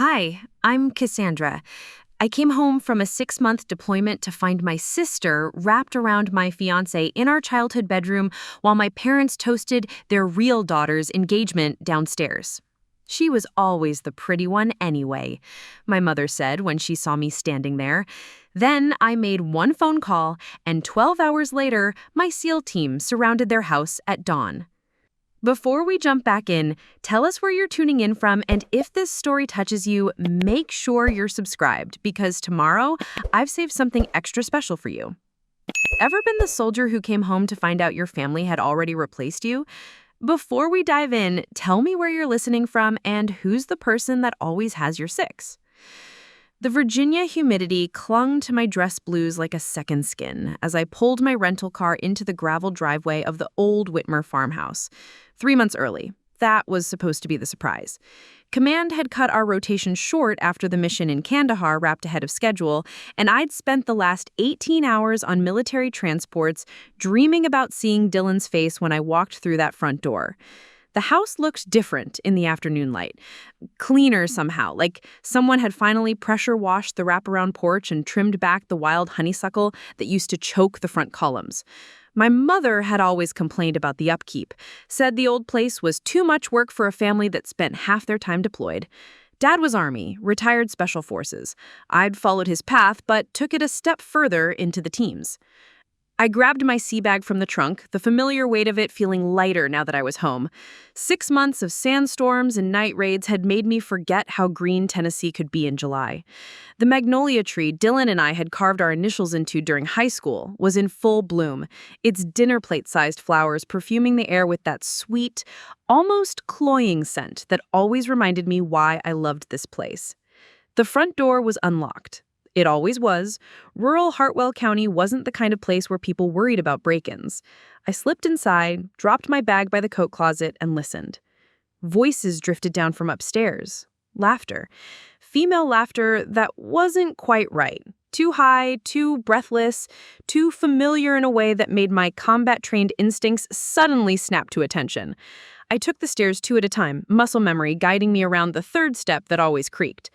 Hi, I'm Cassandra. I came home from a 6-month deployment to find my sister wrapped around my fiancé in our childhood bedroom while my parents toasted their real daughter's engagement downstairs. She was always the pretty one anyway, my mother said when she saw me standing there. Then I made one phone call, and 12 hours later, my SEAL team surrounded their house at dawn. Before we jump back in, tell us where you're tuning in from, and if this story touches you, make sure you're subscribed, because tomorrow I've saved something extra special for you. Ever been the soldier who came home to find out your family had already replaced you? Before we dive in, tell me where you're listening from and who's the person that always has your six. The Virginia humidity clung to my dress blues like a second skin as I pulled my rental car into the gravel driveway of the old Whitmore farmhouse. 3 months early. That was supposed to be the surprise. Command had cut our rotation short after the mission in Kandahar wrapped ahead of schedule, and I'd spent the last 18 hours on military transports dreaming about seeing Dylan's face when I walked through that front door. The house looked different in the afternoon light. Cleaner somehow, like someone had finally pressure washed the wraparound porch and trimmed back the wild honeysuckle that used to choke the front columns. My mother had always complained about the upkeep, said the old place was too much work for a family that spent half their time deployed. Dad was Army, retired Special Forces. I'd followed his path, but took it a step further into the teams. I grabbed my sea bag from the trunk, the familiar weight of it feeling lighter now that I was home. 6 months of sandstorms and night raids had made me forget how green Tennessee could be in July. The magnolia tree Dylan and I had carved our initials into during high school was in full bloom, its dinner plate-sized flowers perfuming the air with that sweet, almost cloying scent that always reminded me why I loved this place. The front door was unlocked. It always was. Rural Hartwell County wasn't the kind of place where people worried about break-ins. I slipped inside, dropped my bag by the coat closet, and listened. Voices drifted down from upstairs. Laughter. Female laughter that wasn't quite right. Too high, too breathless, too familiar in a way that made my combat-trained instincts suddenly snap to attention. I took the stairs 2 at a time, muscle memory guiding me around the 3rd step that always creaked.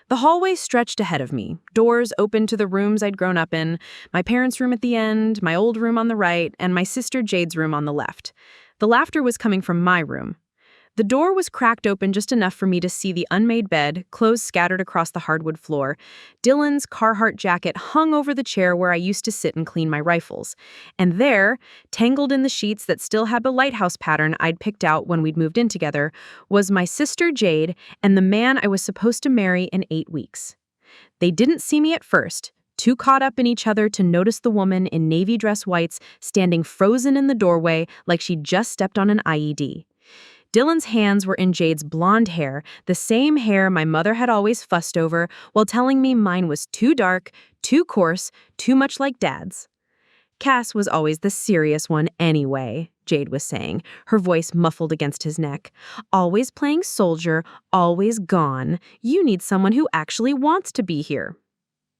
The hallway stretched ahead of me, doors open to the rooms I'd grown up in, my parents' room at the end, my old room on the right, and my sister Jade's room on the left. The laughter was coming from my room. The door was cracked open just enough for me to see the unmade bed, clothes scattered across the hardwood floor. Dylan's Carhartt jacket hung over the chair where I used to sit and clean my rifles. And there, tangled in the sheets that still had the lighthouse pattern I'd picked out when we'd moved in together, was my sister Jade and the man I was supposed to marry in 8 weeks. They didn't see me at first, too caught up in each other to notice the woman in navy dress whites standing frozen in the doorway like she'd just stepped on an IED. Dylan's hands were in Jade's blonde hair, the same hair my mother had always fussed over, while telling me mine was too dark, too coarse, too much like Dad's. Cass was always the serious one anyway, Jade was saying, her voice muffled against his neck. Always playing soldier, always gone. You need someone who actually wants to be here.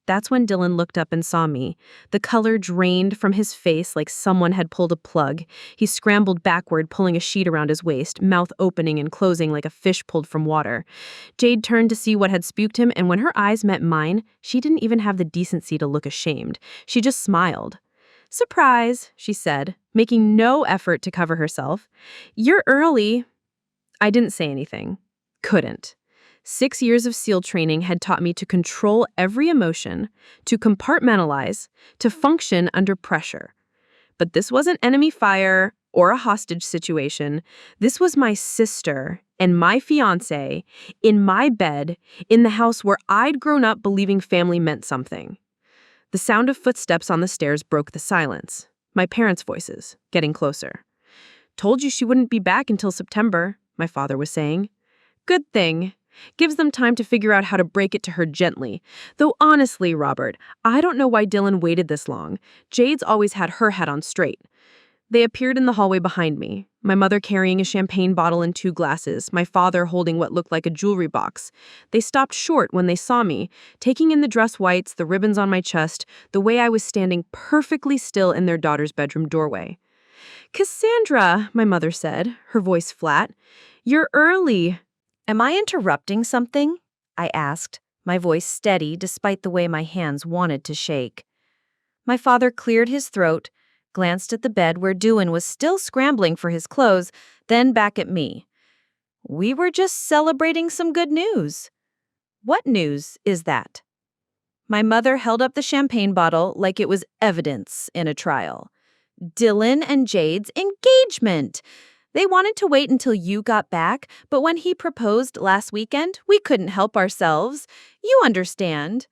That's when Dylan looked up and saw me. The color drained from his face like someone had pulled a plug. He scrambled backward, pulling a sheet around his waist, mouth opening and closing like a fish pulled from water. Jade turned to see what had spooked him, and when her eyes met mine, she didn't even have the decency to look ashamed. She just smiled. "Surprise," she said, making no effort to cover herself. "You're early." I didn't say anything. Couldn't. 6 years of SEAL training had taught me to control every emotion, to compartmentalize, to function under pressure. But this wasn't enemy fire or a hostage situation. This was my sister and my fiancé in my bed in the house where I'd grown up believing family meant something. The sound of footsteps on the stairs broke the silence. My parents' voices, getting closer. "Told you she wouldn't be back until September," my father was saying. "Good thing. Gives them time to figure out how to break it to her gently. Though honestly, Robert, I don't know why Dylan waited this long. Jade's always had her head on straight." They appeared in the hallway behind me, my mother carrying a champagne bottle and 2 glasses, my father holding what looked like a jewelry box. They stopped short when they saw me, taking in the dress whites, the ribbons on my chest, the way I was standing perfectly still in their daughter's bedroom doorway. "Cassandra," my mother said, her voice flat, "you're early." Am I interrupting something? I asked, my voice steady despite the way my hands wanted to shake. My father cleared his throat, glanced at the bed where Dewan was still scrambling for his clothes, then back at me. We were just celebrating some good news. What news is that? My mother held up the champagne bottle like it was evidence in a trial. Dylan and Jade's engagement! They wanted to wait until you got back, but when he proposed last weekend, we couldn't help ourselves. You understand.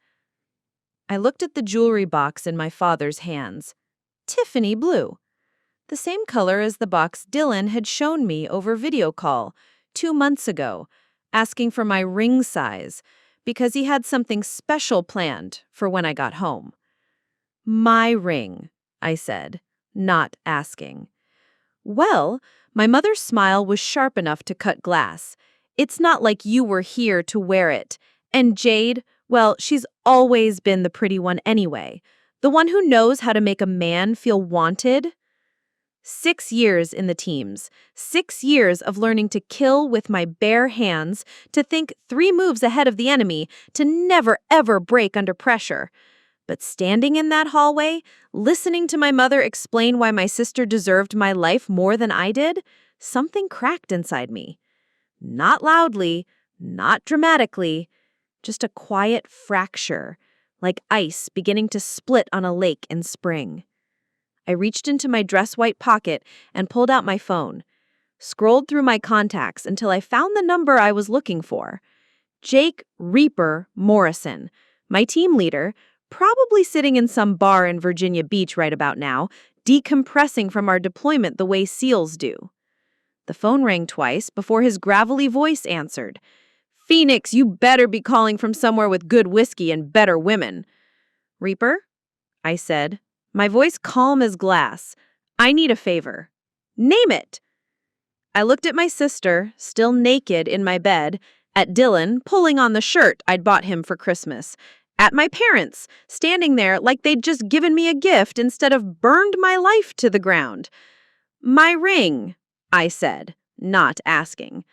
I looked at the jewelry box in my father's hands. Tiffany blue. The same color as the box Dylan had shown me over video call 2 months ago, asking for my ring size, because he had something special planned for when I got home. My ring, I said, not asking. Well, my mother's smile was sharp enough to cut glass. It's not like you were here to wear it. And Jade, well, she's always been the pretty one anyway. The one who knows how to make a man feel wanted. 6 years in the teams, 6 years of learning to kill with my bare hands, to think 3 moves ahead of the enemy, to never ever break under pressure. But standing in that hallway, listening to my mother explain why my sister deserved my life more than I did, something cracked inside me. Not loudly, not dramatically, just a quiet fracture, like ice beginning to split on a lake in spring. I reached into my dress white pocket and pulled out my phone, scrolled through my contacts until I found the number I was looking for. Jake Reaper Morrison, my team leader, probably sitting in some bar in Virginia Beach right about now, decompressing from our deployment the way SEALs do. The phone rang twice before his gravelly voice answered. Phoenix, you better be calling from somewhere with good whiskey and better women. Reaper? I said, my voice calm as glass. I need a favor. Name it. I looked at my sister, still naked in my bed, at Dylan, pulling on the shirt I'd bought him for Christmas, at my parents, standing there like they'd just given me a gift instead of burned my life to the ground. My ring, I said, not asking.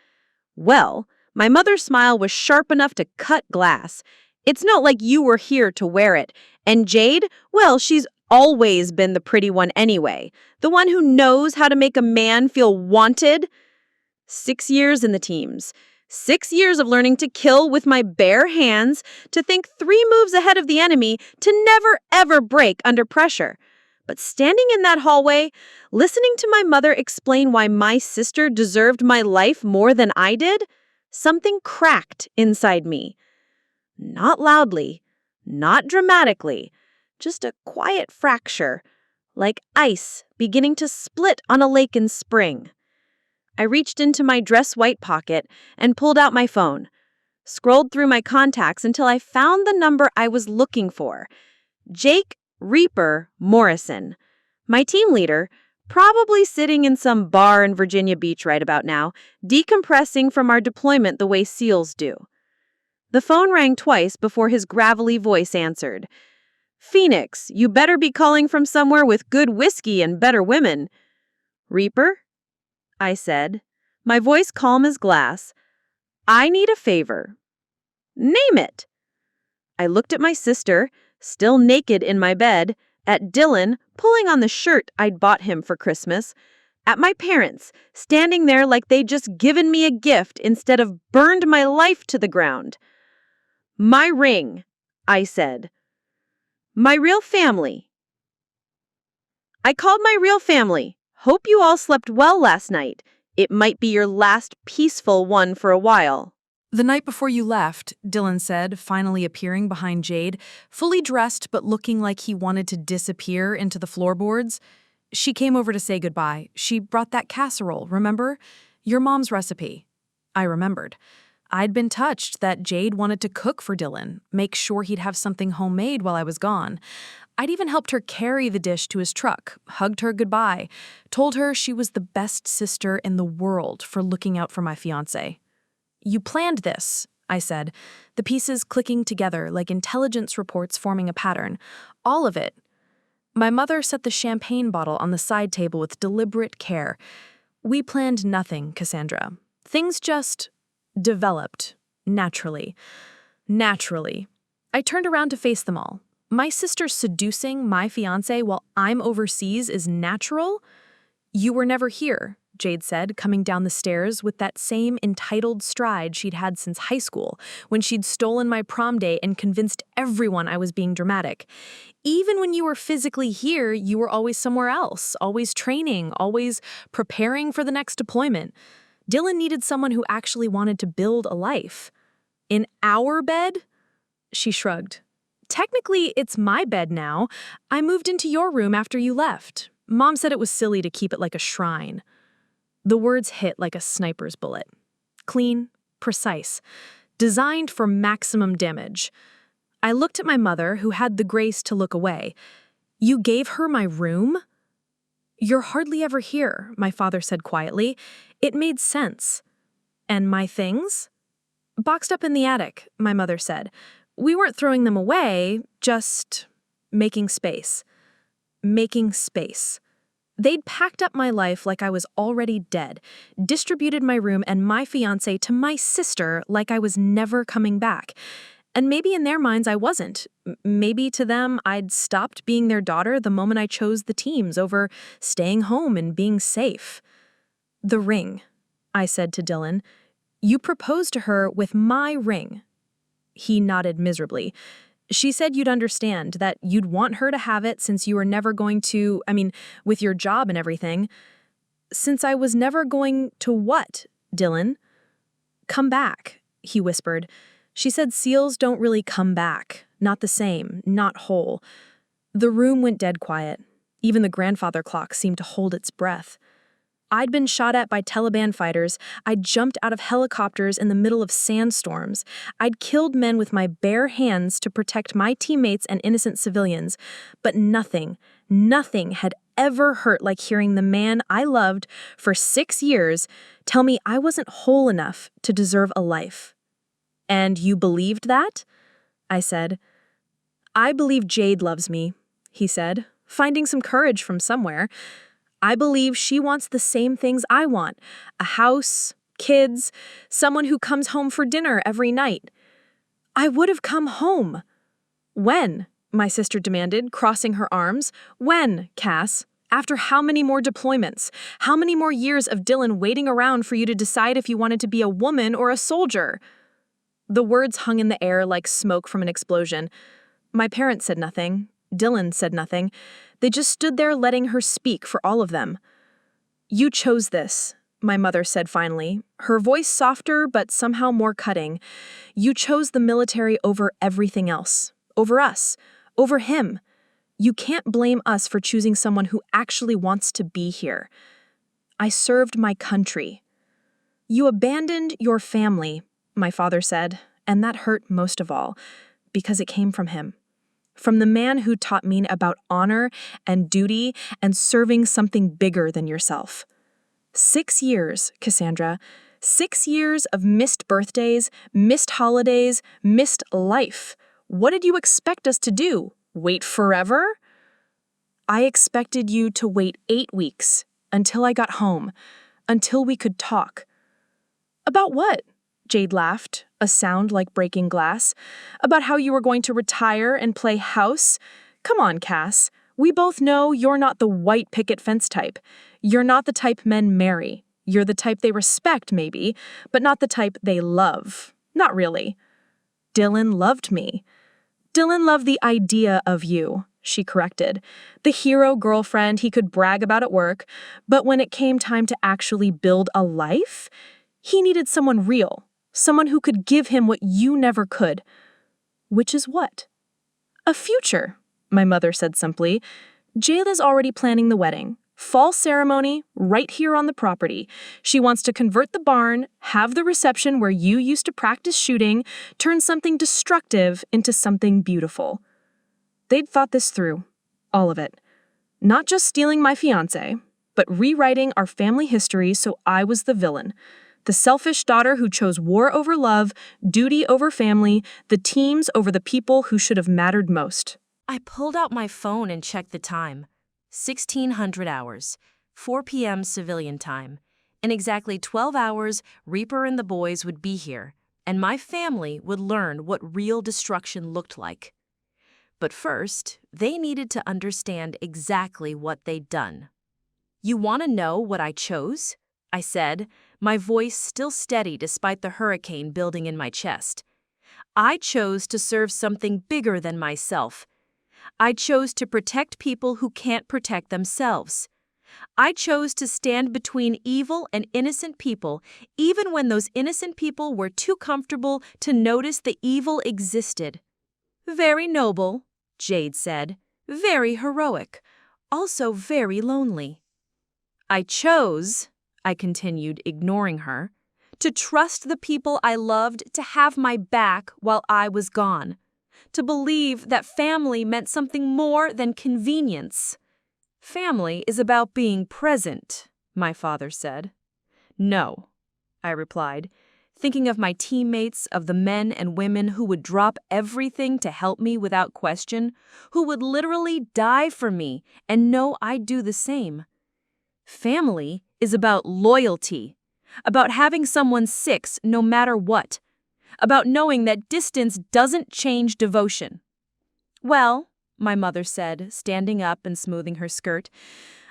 Well, my mother's smile was sharp enough to cut glass. It's not like you were here to wear it. And Jade, well, she's always been the pretty one anyway. The one who knows how to make a man feel wanted. 6 years in the teams. 6 years of learning to kill with my bare hands, to think 3 moves ahead of the enemy, to never ever break under pressure. But standing in that hallway, listening to my mother explain why my sister deserved my life more than I did, something cracked inside me. Not loudly, not dramatically, just a quiet fracture, like ice beginning to split on a lake in spring. I reached into my dress white pocket and pulled out my phone, scrolled through my contacts until I found the number I was looking for. Jake Reaper Morrison, my team leader, probably sitting in some bar in Virginia Beach right about now, decompressing from our deployment the way SEALs do. The phone rang twice before his gravelly voice answered. Phoenix, you better be calling from somewhere with good whiskey and better women. Reaper? I said, my voice calm as glass. I need a favor. Name it. I looked at my sister, still naked in my bed, at Dylan, pulling on the shirt I'd bought him for Christmas, at my parents, standing there like they'd just given me a gift instead of burned my life to the ground. My ring, I said. My real family. I called my real family. Hope you all slept well last night. It might be your last peaceful one for a while. The night before you left, Dylan said, finally appearing behind Jade, fully dressed but looking like he wanted to disappear into the floorboards. She came over to say goodbye. She brought that casserole, remember? Your mom's recipe. I remembered. I'd been touched that Jade wanted to cook for Dylan, make sure he'd have something homemade while I was gone. I'd even helped her carry the dish to his truck, hugged her goodbye, told her she was the best sister in the world for looking out for my fiancé. You planned this, I said, the pieces clicking together like intelligence reports forming a pattern. All of it. My mother set the champagne bottle on the side table with deliberate care. We planned nothing, Cassandra. Things just developed naturally. Naturally. I turned around to face them all. My sister seducing my fiancé while I'm overseas is natural? You were never here, Jade said, coming down the stairs with that same entitled stride she'd had since high school, when she'd stolen my prom day and convinced everyone I was being dramatic. Even when you were physically here, you were always somewhere else, always training, always preparing for the next deployment. Dylan needed someone who actually wanted to build a life. In our bed? She shrugged. Technically, it's my bed now. I moved into your room after you left. Mom said it was silly to keep it like a shrine. The words hit like a sniper's bullet. Clean, precise, designed for maximum damage. I looked at my mother, who had the grace to look away. You gave her my room? You're hardly ever here, my father said quietly. It made sense. And my things? Boxed up in the attic, my mother said. We weren't throwing them away, just making space. Making space. They'd packed up my life like I was already dead, distributed my room and my fiancé to my sister like I was never coming back. And maybe in their minds I wasn't. Maybe to them I'd stopped being their daughter the moment I chose the teams over staying home and being safe. The ring, I said to Dylan. You proposed to her with my ring. He nodded miserably. She said you'd understand, that you'd want her to have it since you were never going to, with your job and everything. Since I was never going to what, Dylan? Come back, he whispered. She said seals don't really come back. Not the same, not whole. The room went dead quiet. Even the grandfather clock seemed to hold its breath. I'd been shot at by Taliban fighters. I'd jumped out of helicopters in the middle of sandstorms. I'd killed men with my bare hands to protect my teammates and innocent civilians. But nothing had ever hurt like hearing the man I loved for 6 years tell me I wasn't whole enough to deserve a life. And you believed that? I said. I believe Jade loves me, he said, finding some courage from somewhere. I believe she wants the same things I want. A house, kids, someone who comes home for dinner every night. I would have come home. When? My sister demanded, crossing her arms. When, Cass? After how many more deployments? How many more years of Dylan waiting around for you to decide if you wanted to be a woman or a soldier? The words hung in the air like smoke from an explosion. My parents said nothing. Dylan said nothing. They just stood there letting her speak for all of them. You chose this, my mother said finally, her voice softer but somehow more cutting. You chose the military over everything else. Over us. Over him. You can't blame us for choosing someone who actually wants to be here. I served my country. You abandoned your family, my father said, and that hurt most of all, because it came from him. From the man who taught me about honor and duty and serving something bigger than yourself. 6 years, Cassandra. 6 years of missed birthdays, missed holidays, missed life. What did you expect us to do? Wait forever? I expected you to wait 8 weeks, until I got home, until we could talk. About what? Jade laughed, a sound like breaking glass. About how you were going to retire and play house? Come on, Cass. We both know you're not the white picket fence type. You're not the type men marry. You're the type they respect, maybe, but not the type they love. Not really. Dylan loved me. Dylan loved the idea of you, she corrected. The hero girlfriend he could brag about at work, but when it came time to actually build a life, he needed someone real. Someone who could give him what you never could. Which is what? A future, my mother said simply. Jayla's already planning the wedding. Fall ceremony, right here on the property. She wants to convert the barn, have the reception where you used to practice shooting, turn something destructive into something beautiful. They'd thought this through. All of it. Not just stealing my fiancé, but rewriting our family history so I was the villain. The selfish daughter who chose war over love, duty over family, the teams over the people who should have mattered most. I pulled out my phone and checked the time. 1600 hours, 4 p.m. civilian time. In exactly 12 hours, Reaper and the boys would be here. and my family would learn what real destruction looked like. But first, they needed to understand exactly what they'd done. "You want to know what I chose?" I said, my voice still steady despite the hurricane building in my chest. "I chose to serve something bigger than myself. I chose to protect people who can't protect themselves. I chose to stand between evil and innocent people, even when those innocent people were too comfortable to notice the evil existed." "Very noble," Jade said. "Very heroic. Also very lonely." "I chose," I continued, ignoring her, "to trust the people I loved to have my back while I was gone. To believe that family meant something more than convenience." "Family is about being present," my father said. "No," I replied, thinking of my teammates, of the men and women who would drop everything to help me without question, who would literally die for me and know I'd do the same. Family is about loyalty, about having someone six no matter what, about knowing that distance doesn't change devotion. "Well," my mother said, standing up and smoothing her skirt,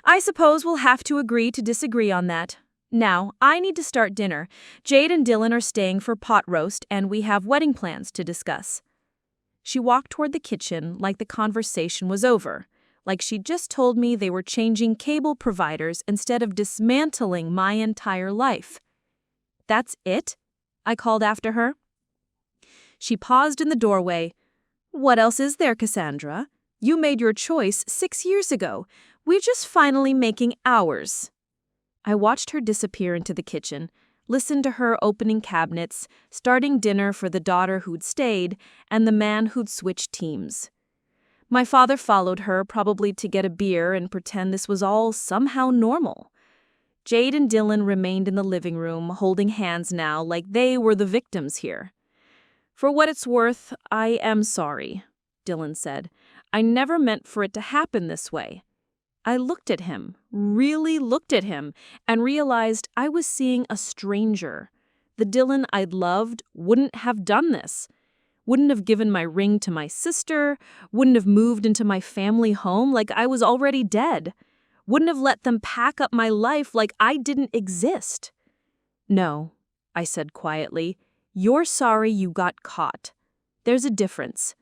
"I suppose we'll have to agree to disagree on that. Now, I need to start dinner. Jade and Dylan are staying for pot roast, and we have wedding plans to discuss." She walked toward the kitchen like the conversation was over, like she'd just told me they were changing cable providers instead of dismantling my entire life. "That's it?" I called after her. She paused in the doorway. "What else is there, Cassandra? You made your choice 6 years ago. We're just finally making ours." I watched her disappear into the kitchen, listened to her opening cabinets, starting dinner for the daughter who'd stayed and the man who'd switched teams. My father followed her, probably to get a beer and pretend this was all somehow normal. Jade and Dylan remained in the living room, holding hands now like they were the victims here. "For what it's worth, I am sorry," Dylan said. "I never meant for it to happen this way." I looked at him, really looked at him, and realized I was seeing a stranger. The Dylan I'd loved wouldn't have done this. Wouldn't have given my ring to my sister, wouldn't have moved into my family home like I was already dead, wouldn't have let them pack up my life like I didn't exist. "No," I said quietly, "you're sorry you got caught. There's a difference."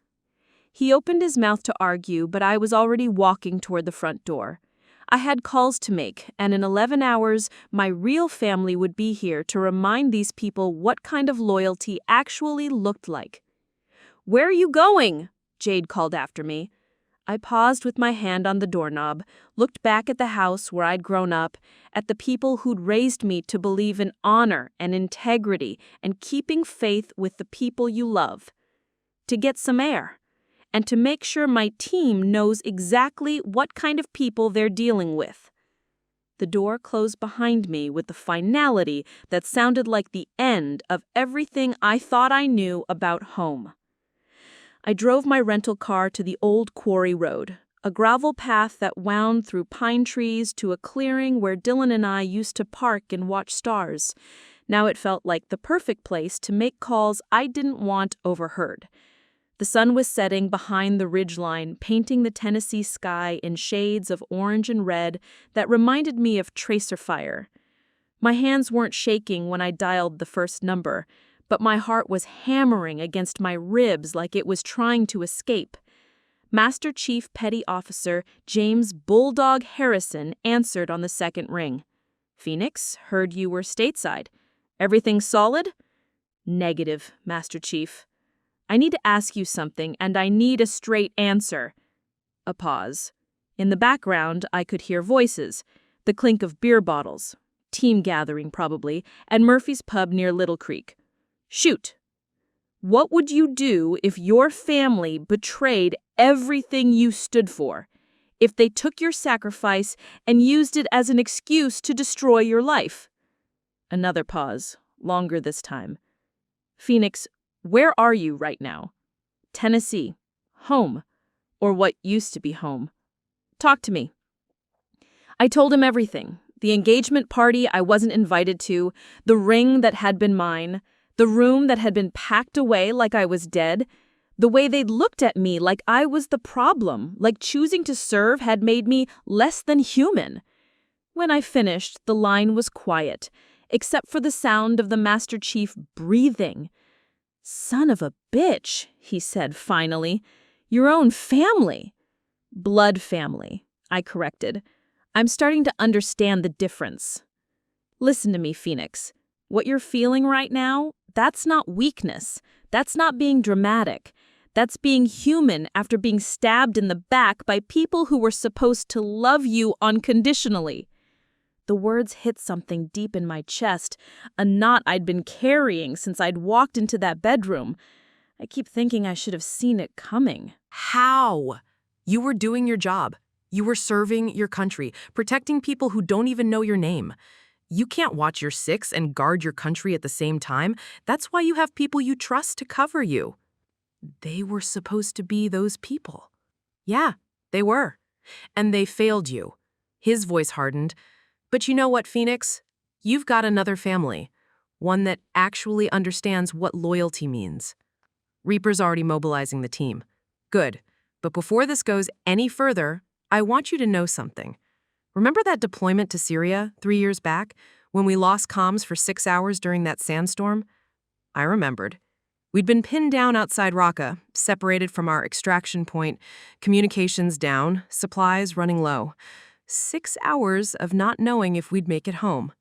He opened his mouth to argue, but I was already walking toward the front door. I had calls to make, and in 11 hours, my real family would be here to remind these people what kind of loyalty actually looked like. "Where are you going?" Jade called after me. I paused with my hand on the doorknob, looked back at the house where I'd grown up, at the people who'd raised me to believe in honor and integrity and keeping faith with the people you love. To get some air, and to make sure my team knows exactly what kind of people they're dealing with. The door closed behind me with the finality that sounded like the end of everything I thought I knew about home. I drove my rental car to the old quarry road, a gravel path that wound through pine trees to a clearing where Dylan and I used to park and watch stars. Now it felt like the perfect place to make calls I didn't want overheard. The sun was setting behind the ridgeline, painting the Tennessee sky in shades of orange and red that reminded me of tracer fire. My hands weren't shaking when I dialed the first number, but my heart was hammering against my ribs like it was trying to escape. Master Chief Petty Officer James Bulldog Harrison answered on the second ring. "Phoenix, heard you were stateside. Everything solid?" "Negative, Master Chief. I need to ask you something, and I need a straight answer." A pause. In the background, I could hear voices, the clink of beer bottles, team gathering probably, and Murphy's Pub near Little Creek. "Shoot. What would you do if your family betrayed everything you stood for? If they took your sacrifice and used it as an excuse to destroy your life?" Another pause, longer this time. "Phoenix, where are you right now? Tennessee. Home. Or what used to be home. Talk to me." I told him everything. The engagement party I wasn't invited to, the ring that had been mine, The room that had been packed away like I was dead. The way they'd looked at me like I was the problem, like choosing to serve had made me less than human. When I finished, the line was quiet, except for the sound of the Master Chief breathing. "Son of a bitch," he said finally. "Your own family." "Blood family," I corrected. "I'm starting to understand the difference." Listen to me, Phoenix. What you're feeling right now, that's not weakness. That's not being dramatic. That's being human after being stabbed in the back by people who were supposed to love you unconditionally. The words hit something deep in my chest, a knot I'd been carrying since I'd walked into that bedroom. I keep thinking I should have seen it coming. How? You were doing your job. You were serving your country, protecting people who don't even know your name. You can't watch your six and guard your country at the same time. That's why you have people you trust to cover you. They were supposed to be those people. Yeah, they were. And they failed you. His voice hardened. But you know what, Phoenix? You've got another family. One that actually understands what loyalty means. Reaper's already mobilizing the team. Good. But before this goes any further, I want you to know something. Remember that deployment to Syria 3 years back, when we lost comms for 6 hours during that sandstorm? I remembered. We'd been pinned down outside Raqqa, separated from our extraction point, communications down, supplies running low. 6 hours of not knowing if we'd make it home.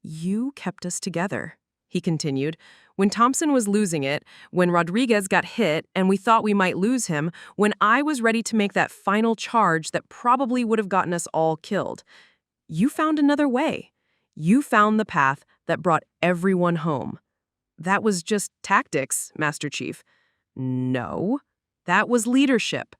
You kept us together, he continued. When Thompson was losing it, when Rodriguez got hit and we thought we might lose him, when I was ready to make that final charge that probably would have gotten us all killed. You found another way. You found the path that brought everyone home. That was just tactics, Master Chief. No, that was leadership.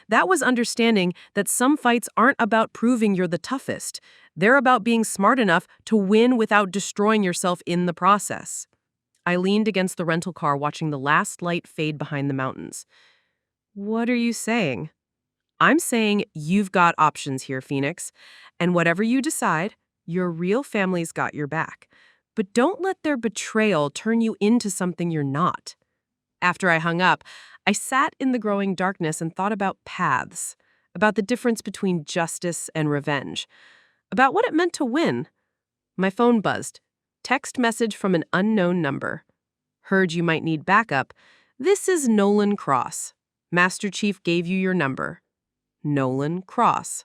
That was understanding that some fights aren't about proving you're the toughest. They're about being smart enough to win without destroying yourself in the process. I leaned against the rental car watching the last light fade behind the mountains. What are you saying? I'm saying you've got options here, Phoenix. And whatever you decide, your real family's got your back. But don't let their betrayal turn you into something you're not. After I hung up, I sat in the growing darkness and thought about paths, about the difference between justice and revenge, about what it meant to win. My phone buzzed. Text message from an unknown number. Heard you might need backup. This is Nolan Cross. Master Chief gave you your number. Nolan Cross.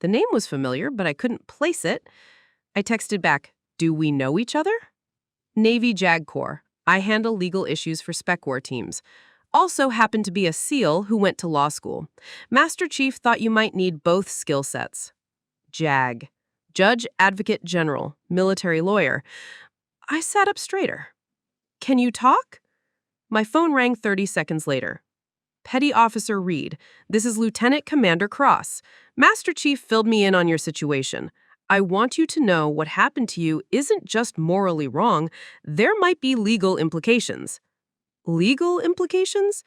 The name was familiar, but I couldn't place it. I texted back, do we know each other? Navy JAG Corps. I handle legal issues for spec war teams. Also happened to be a SEAL who went to law school. Master Chief thought you might need both skill sets. JAG. Judge Advocate General, military lawyer. I sat up straighter. Can you talk? My phone rang 30 seconds later. Petty Officer Reed, this is Lieutenant Commander Cross. Master Chief filled me in on your situation. I want you to know what happened to you isn't just morally wrong. There might be legal implications. Legal implications?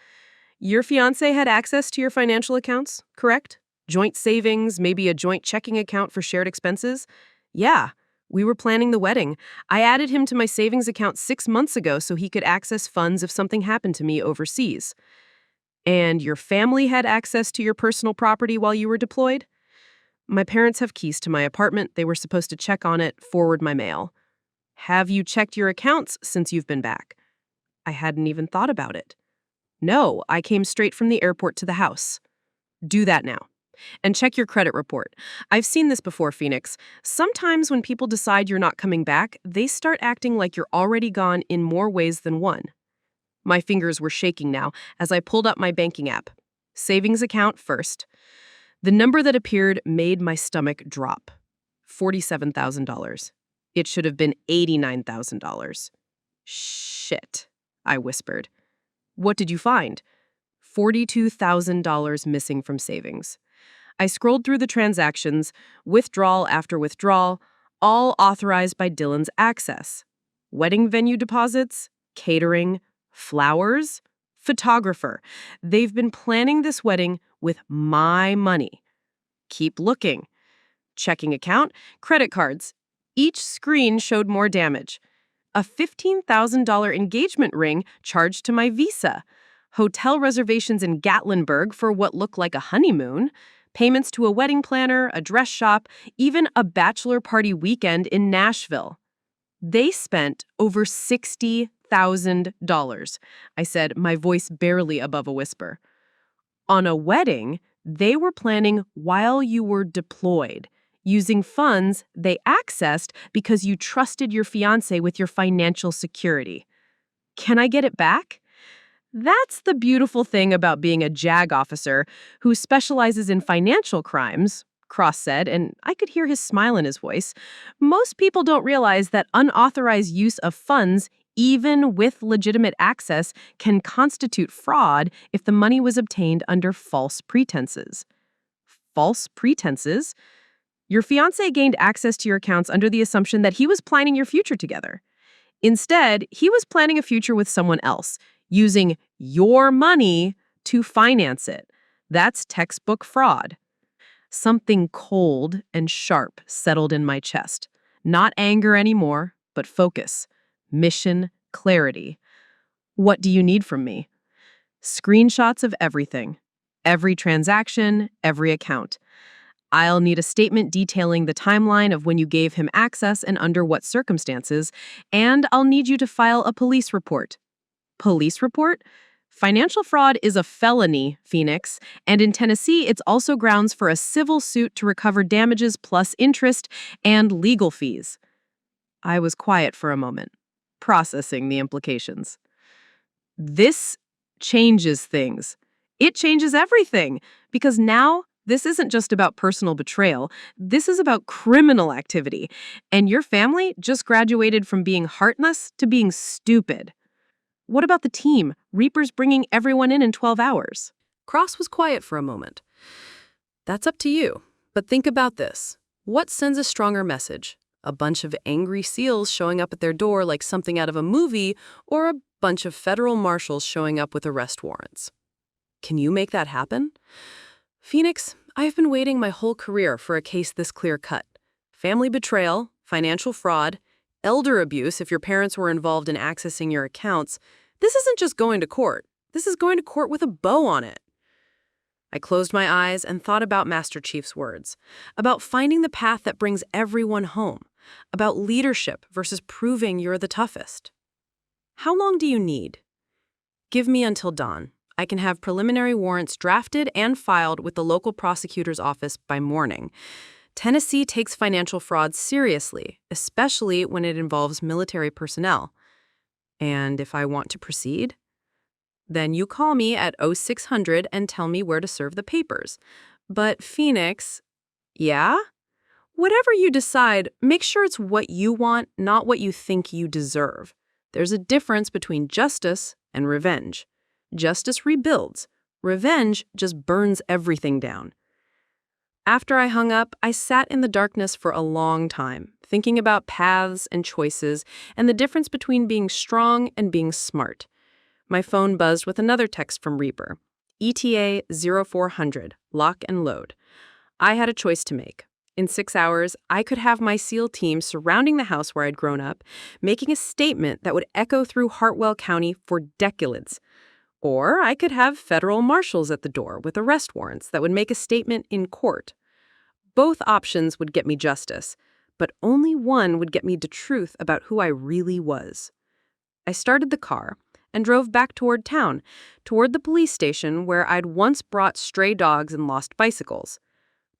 Your fiancé had access to your financial accounts, correct? Joint savings, maybe a joint checking account for shared expenses? Yeah, we were planning the wedding. I added him to my savings account 6 months ago so he could access funds if something happened to me overseas. And your family had access to your personal property while you were deployed? My parents have keys to my apartment. They were supposed to check on it, forward my mail. Have you checked your accounts since you've been back? I hadn't even thought about it. No, I came straight from the airport to the house. Do that now. And check your credit report. I've seen this before, Phoenix. Sometimes when people decide you're not coming back, they start acting like you're already gone in more ways than one. My fingers were shaking now as I pulled up my banking app. Savings account first. The number that appeared made my stomach drop. $47,000. It should have been $89,000. Shit, I whispered. What did you find? $42,000 missing from savings. I scrolled through the transactions, withdrawal after withdrawal, all authorized by Dylan's access. Wedding venue deposits, catering, flowers, photographer. They've been planning this wedding with my money. Keep looking. Checking account, credit cards. Each screen showed more damage. a $15,000 engagement ring charged to my Visa, hotel reservations in Gatlinburg for what looked like a honeymoon, payments to a wedding planner, a dress shop, even a bachelor party weekend in Nashville. They spent over $60,000, I said, my voice barely above a whisper. On a wedding they were planning while you were deployed, using funds they accessed because you trusted your fiancé with your financial security. Can I get it back? That's the beautiful thing about being a JAG officer who specializes in financial crimes, Cross said, and I could hear his smile in his voice. Most people don't realize that unauthorized use of funds, even with legitimate access, can constitute fraud if the money was obtained under false pretenses. False pretenses? Your fiancé gained access to your accounts under the assumption that he was planning your future together. Instead, he was planning a future with someone else, using your money to finance it. That's textbook fraud. Something cold and sharp settled in my chest. Not anger anymore, but focus, mission, clarity. What do you need from me? Screenshots of everything. Every transaction, every account. I'll need a statement detailing the timeline of when you gave him access and under what circumstances, and I'll need you to file a police report. Police report? Financial fraud is a felony, Phoenix, and in Tennessee, it's also grounds for a civil suit to recover damages plus interest and legal fees. I was quiet for a moment, processing the implications. This changes things. It changes everything, because now this isn't just about personal betrayal. This is about criminal activity, and your family just graduated from being heartless to being stupid. What about the team? Reaper's bringing everyone in 12 hours. Cross was quiet for a moment. That's up to you. But think about this. What sends a stronger message? A bunch of angry SEALs showing up at their door like something out of a movie, or a bunch of federal marshals showing up with arrest warrants? Can you make that happen? Phoenix, I have been waiting my whole career for a case this clear-cut. Family betrayal, financial fraud, elder abuse if your parents were involved in accessing your accounts. This isn't just going to court. This is going to court with a bow on it. I closed my eyes and thought about Master Chief's words, about finding the path that brings everyone home, about leadership versus proving you're the toughest. How long do you need? Give me until dawn. I can have preliminary warrants drafted and filed with the local prosecutor's office by morning. Tennessee takes financial fraud seriously, especially when it involves military personnel. And if I want to proceed, then you call me at 0600 and tell me where to serve the papers. But Phoenix, yeah? Whatever you decide, make sure it's what you want, not what you think you deserve. There's a difference between justice and revenge. Justice rebuilds. Revenge just burns everything down. After I hung up, I sat in the darkness for a long time, thinking about paths and choices and the difference between being strong and being smart. My phone buzzed with another text from Reaper. ETA 0400, lock and load. I had a choice to make. In 6 hours, I could have my SEAL team surrounding the house where I'd grown up, making a statement that would echo through Hartwell County for decades. Or I could have federal marshals at the door with arrest warrants that would make a statement in court. Both options would get me justice, but only one would get me the truth about who I really was. I started the car and drove back toward town, toward the police station where I'd once brought stray dogs and lost bicycles.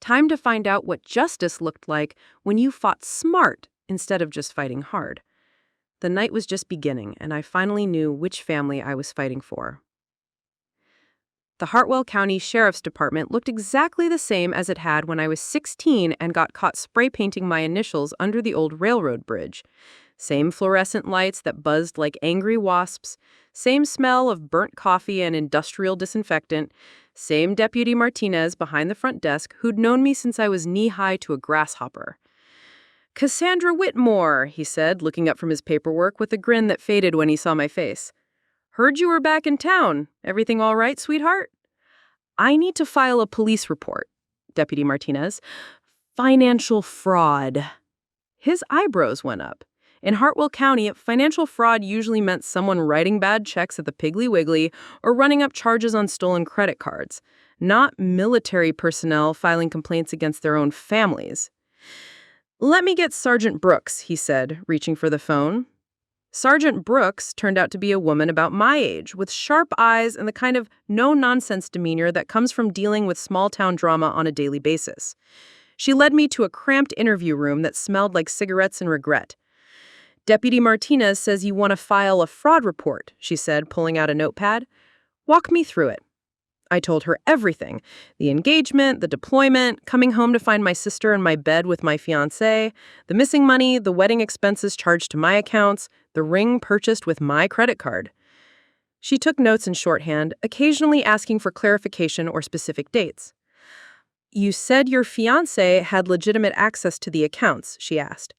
Time to find out what justice looked like when you fought smart instead of just fighting hard. The night was just beginning, and I finally knew which family I was fighting for. The Hartwell County Sheriff's Department looked exactly the same as it had when I was 16 and got caught spray painting my initials under the old railroad bridge. Same fluorescent lights that buzzed like angry wasps, same smell of burnt coffee and industrial disinfectant, same Deputy Martinez behind the front desk who'd known me since I was knee-high to a grasshopper. "Cassandra Whitmore," he said, looking up from his paperwork with a grin that faded when he saw my face. "Heard you were back in town. Everything all right, sweetheart?" "I need to file a police report, Deputy Martinez. Financial fraud." His eyebrows went up. In Hartwell County, financial fraud usually meant someone writing bad checks at the Piggly Wiggly or running up charges on stolen credit cards, not military personnel filing complaints against their own families. "Let me get Sergeant Brooks," he said, reaching for the phone. Sergeant Brooks turned out to be a woman about my age, with sharp eyes and the kind of no-nonsense demeanor that comes from dealing with small-town drama on a daily basis. She led me to a cramped interview room that smelled like cigarettes and regret. "Deputy Martinez says you want to file a fraud report," she said, pulling out a notepad. "Walk me through it." I told her everything: the engagement, the deployment, coming home to find my sister in my bed with my fiancé, the missing money, the wedding expenses charged to my accounts, the ring purchased with my credit card. She took notes in shorthand, occasionally asking for clarification or specific dates. "You said your fiancé had legitimate access to the accounts," she asked.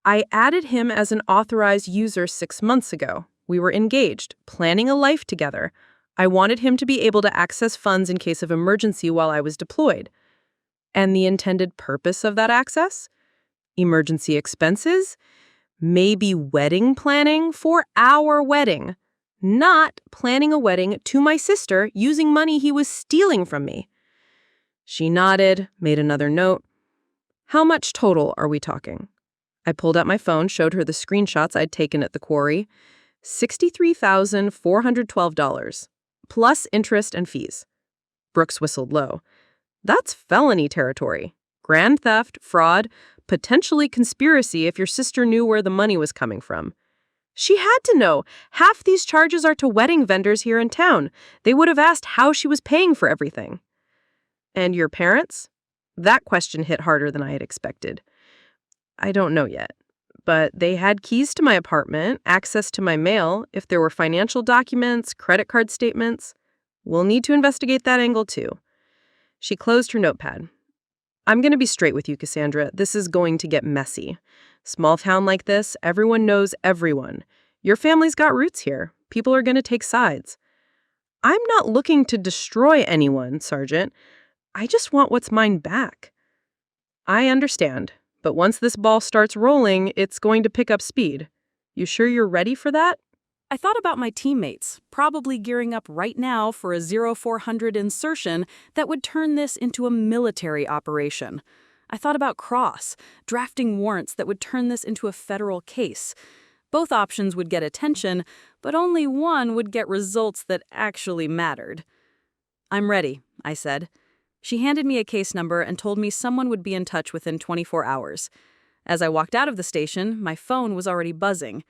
"I added him as an authorized user 6 months ago. We were engaged, planning a life together. I wanted him to be able to access funds in case of emergency while I was deployed." "And the intended purpose of that access? Emergency expenses? Maybe wedding planning for our wedding, not planning a wedding to my sister using money he was stealing from me." She nodded, made another note. "How much total are we talking?" I pulled out my phone, showed her the screenshots I'd taken at the quarry. $63,412, plus interest and fees. Brooks whistled low. "That's felony territory. Grand theft, fraud, potentially conspiracy if your sister knew where the money was coming from." She had to know. Half these charges are to wedding vendors here in town. They would have asked how she was paying for everything. "And your parents?" That question hit harder than I had expected. "I don't know yet, but they had keys to my apartment, access to my mail, if there were financial documents, credit card statements. We'll need to investigate that angle too." She closed her notepad. "I'm going to be straight with you, Cassandra. This is going to get messy. Small town like this, everyone knows everyone. Your family's got roots here. People are going to take sides. I'm not looking to destroy anyone, Sergeant. I just want what's mine back." "I understand, but once this ball starts rolling, it's going to pick up speed. You sure you're ready for that?" I thought about my teammates, probably gearing up right now for a 0400 insertion that would turn this into a military operation. I thought about Cross, drafting warrants that would turn this into a federal case. Both options would get attention, but only one would get results that actually mattered. "I'm ready," I said. She handed me a case number and told me someone would be in touch within 24 hours. As I walked out of the station, my phone was already buzzing.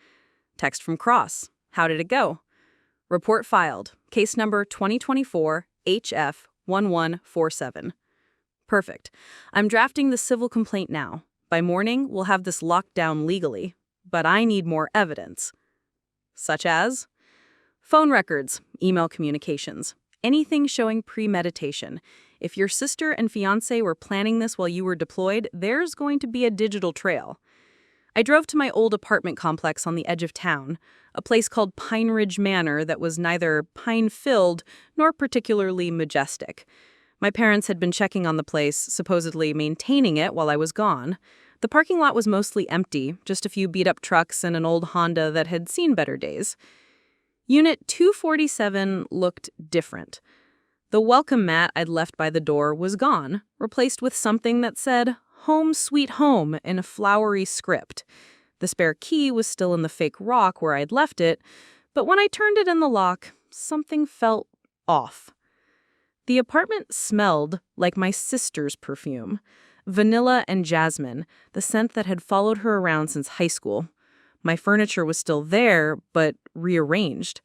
Text from Cross. "How did it go?" "Report filed. Case number 2024 HF1147. "Perfect. I'm drafting the civil complaint now. By morning, we'll have this locked down legally. But I need more evidence." "Such as?" "Phone records, email communications, anything showing premeditation. If your sister and fiancé were planning this while you were deployed, there's going to be a digital trail." I drove to my old apartment complex on the edge of town, a place called Pine Ridge Manor that was neither pine-filled nor particularly majestic. My parents had been checking on the place, supposedly maintaining it while I was gone. The parking lot was mostly empty, just a few beat-up trucks and an old Honda that had seen better days. Unit 247 looked different. The welcome mat I'd left by the door was gone, replaced with something that said, "Home Sweet Home," in a flowery script. The spare key was still in the fake rock where I'd left it, but when I turned it in the lock, something felt off. The apartment smelled like my sister's perfume. Vanilla and jasmine, the scent that had followed her around since high school. My furniture was still there, but rearranged.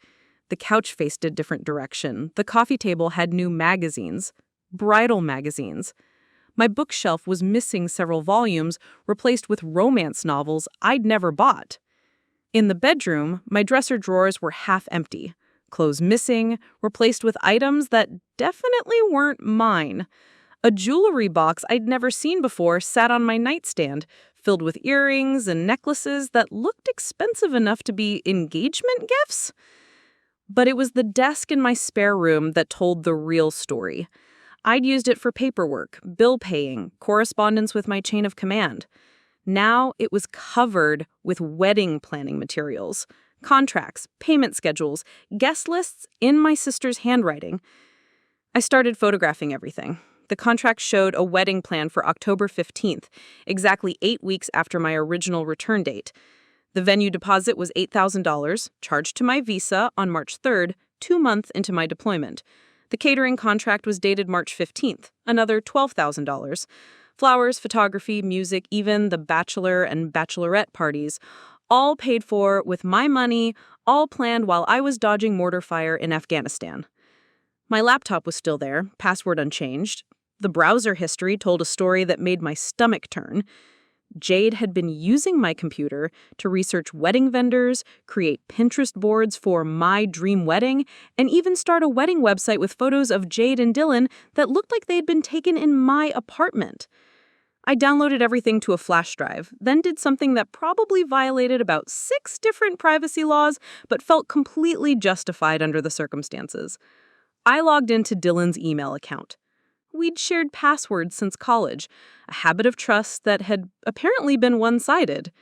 The couch faced a different direction. The coffee table had new magazines. Bridal magazines. My bookshelf was missing several volumes, replaced with romance novels I'd never bought. In the bedroom, my dresser drawers were half empty. Clothes missing, replaced with items that definitely weren't mine. A jewelry box I'd never seen before sat on my nightstand, filled with earrings and necklaces that looked expensive enough to be engagement gifts. But it was the desk in my spare room that told the real story. I'd used it for paperwork, bill paying, correspondence with my chain of command. Now it was covered with wedding planning materials, contracts, payment schedules, guest lists in my sister's handwriting. I started photographing everything. The contract showed a wedding plan for October 15th, exactly 8 weeks after my original return date. The venue deposit was $8,000, charged to my visa on March 3rd, 2 months into my deployment. The catering contract was dated March 15th, another $12,000. Flowers, photography, music, even the bachelor and bachelorette parties, all paid for with my money, all planned while I was dodging mortar fire in Afghanistan. My laptop was still there, password unchanged. The browser history told a story that made my stomach turn. Jade had been using my computer to research wedding vendors, create Pinterest boards for my dream wedding, and even start a wedding website with photos of Jade and Dylan that looked like they'd been taken in my apartment. I downloaded everything to a flash drive, then did something that probably violated about 6 different privacy laws, but felt completely justified under the circumstances. I logged into Dylan's email account. We'd shared passwords since college, a habit of trust that had apparently been one-sided.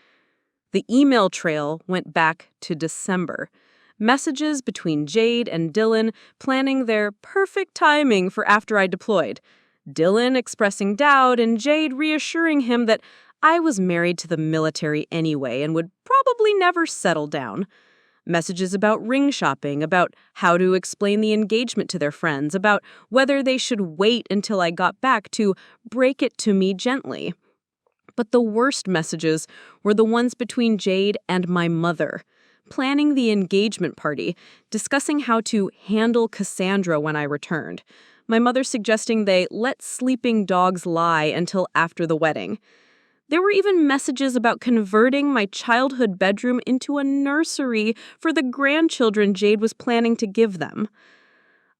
The email trail went back to December. Messages between Jade and Dylan planning their perfect timing for after I deployed. Dylan expressing doubt and Jade reassuring him that I was married to the military anyway and would probably never settle down. Messages about ring shopping, about how to explain the engagement to their friends, about whether they should wait until I got back to break it to me gently. But the worst messages were the ones between Jade and my mother, planning the engagement party, discussing how to handle Cassandra when I returned. My mother suggesting they let sleeping dogs lie until after the wedding. There were even messages about converting my childhood bedroom into a nursery for the grandchildren Jade was planning to give them.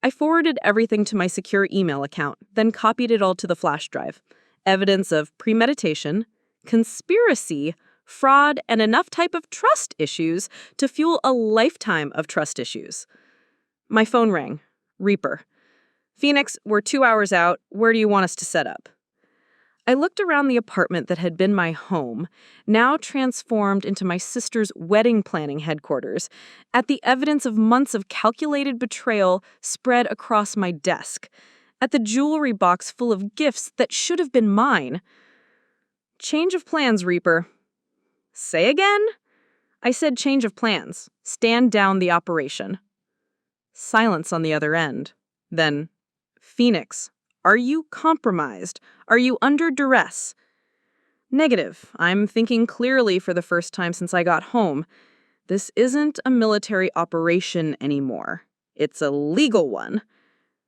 I forwarded everything to my secure email account, then copied it all to the flash drive. Evidence of premeditation, conspiracy, fraud, and enough type of trust issues to fuel a lifetime of trust issues. My phone rang. Reaper. Phoenix, we're 2 hours out. Where do you want us to set up? I looked around the apartment that had been my home, now transformed into my sister's wedding planning headquarters, at the evidence of months of calculated betrayal spread across my desk, at the jewelry box full of gifts that should have been mine. Change of plans, Reaper. Say again? I said change of plans. Stand down the operation. Silence on the other end. Then, Phoenix. Are you compromised? Are you under duress? Negative. I'm thinking clearly for the first time since I got home. This isn't a military operation anymore. It's a legal one.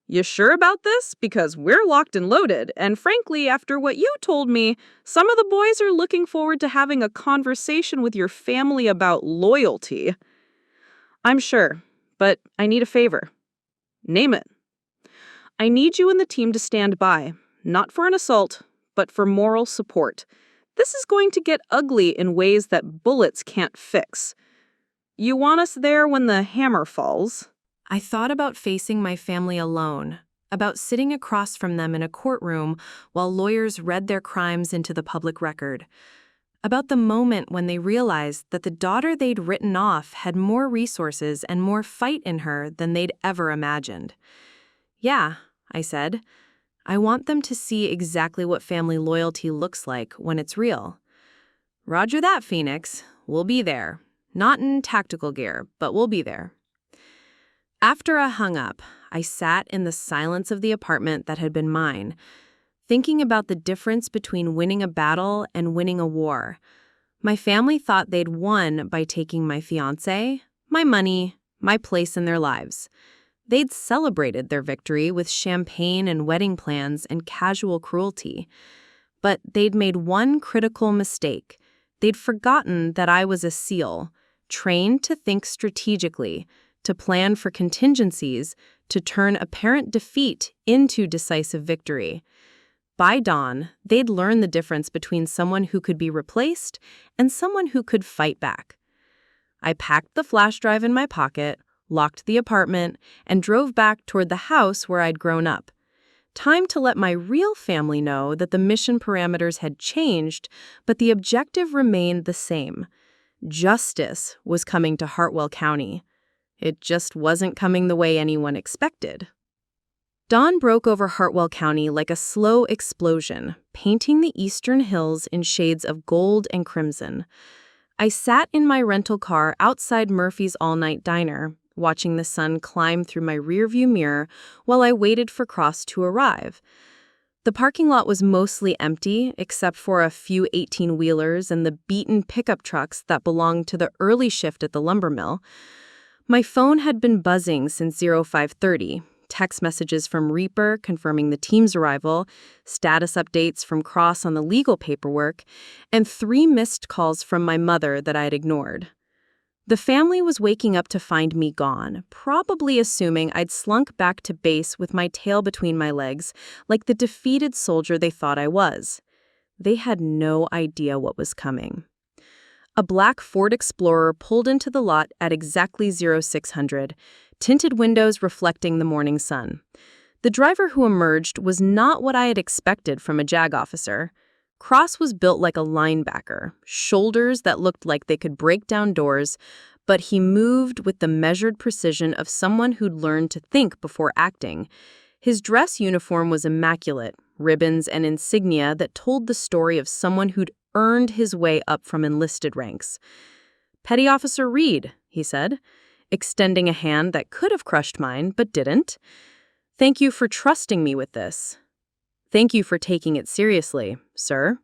You sure about this? Because we're locked and loaded, and frankly, after what you told me, some of the boys are looking forward to having a conversation with your family about loyalty. I'm sure, but I need a favor. Name it. I need you and the team to stand by, not for an assault, but for moral support. This is going to get ugly in ways that bullets can't fix. You want us there when the hammer falls. I thought about facing my family alone, about sitting across from them in a courtroom while lawyers read their crimes into the public record, about the moment when they realized that the daughter they'd written off had more resources and more fight in her than they'd ever imagined. Yeah, I said, I want them to see exactly what family loyalty looks like when it's real. Roger that, Phoenix. We'll be there. Not in tactical gear, but we'll be there. After I hung up, I sat in the silence of the apartment that had been mine, thinking about the difference between winning a battle and winning a war. My family thought they'd won by taking my fiancé, my money, my place in their lives. They'd celebrated their victory with champagne and wedding plans and casual cruelty. But they'd made one critical mistake. They'd forgotten that I was a SEAL, trained to think strategically, to plan for contingencies, to turn apparent defeat into decisive victory. By dawn, they'd learned the difference between someone who could be replaced and someone who could fight back. I packed the flash drive in my pocket, locked the apartment, and drove back toward the house where I'd grown up. Time to let my real family know that the mission parameters had changed, but the objective remained the same. Justice was coming to Hartwell County. It just wasn't coming the way anyone expected. Dawn broke over Hartwell County like a slow explosion, painting the eastern hills in shades of gold and crimson. I sat in my rental car outside Murphy's all-night diner, watching the sun climb through my rearview mirror while I waited for Cross to arrive. The parking lot was mostly empty, except for a few 18-wheelers and the beaten pickup trucks that belonged to the early shift at the lumber mill. My phone had been buzzing since 0530. Text messages from Reaper confirming the team's arrival, status updates from Cross on the legal paperwork, and 3 missed calls from my mother that I had ignored. The family was waking up to find me gone, probably assuming I'd slunk back to base with my tail between my legs, like the defeated soldier they thought I was. They had no idea what was coming. A black Ford Explorer pulled into the lot at exactly 0600, tinted windows reflecting the morning sun. The driver who emerged was not what I had expected from a JAG officer. Cross was built like a linebacker, shoulders that looked like they could break down doors, but he moved with the measured precision of someone who'd learned to think before acting. His dress uniform was immaculate, ribbons and insignia that told the story of someone who'd earned his way up from enlisted ranks. "Petty Officer Reed," he said, extending a hand that could have crushed mine, but didn't. "Thank you for trusting me with this. Thank you for taking it seriously, sir."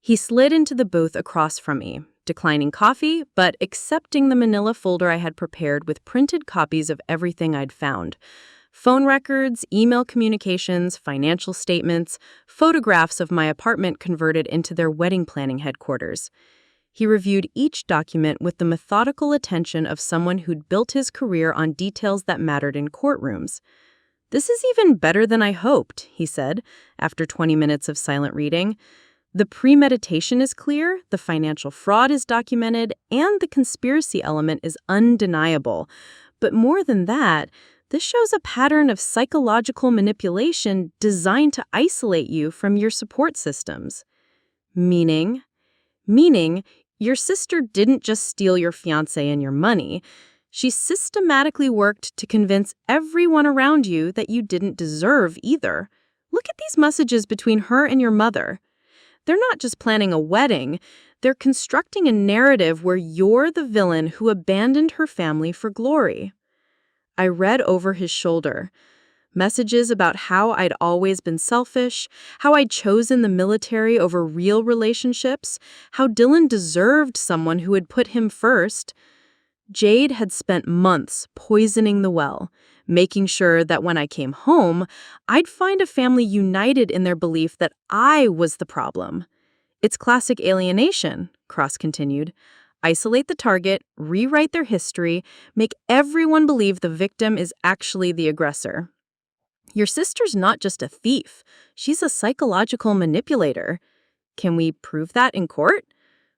He slid into the booth across from me, declining coffee, but accepting the manila folder I had prepared with printed copies of everything I'd found. Phone records, email communications, financial statements, photographs of my apartment converted into their wedding planning headquarters. He reviewed each document with the methodical attention of someone who'd built his career on details that mattered in courtrooms. "This is even better than I hoped," he said, after 20 minutes of silent reading. "The premeditation is clear, the financial fraud is documented, and the conspiracy element is undeniable. But more than that, this shows a pattern of psychological manipulation designed to isolate you from your support systems." Meaning, your sister didn't just steal your fiancé and your money. She systematically worked to convince everyone around you that you didn't deserve either. Look at these messages between her and your mother. They're not just planning a wedding, they're constructing a narrative where you're the villain who abandoned her family for glory. I read over his shoulder. Messages about how I'd always been selfish, how I'd chosen the military over real relationships, how Dylan deserved someone who had put him first. Jade had spent months poisoning the well, making sure that when I came home, I'd find a family united in their belief that I was the problem. "It's classic alienation," Cross continued. "Isolate the target, rewrite their history, make everyone believe the victim is actually the aggressor. Your sister's not just a thief, she's a psychological manipulator. Can we prove that in court?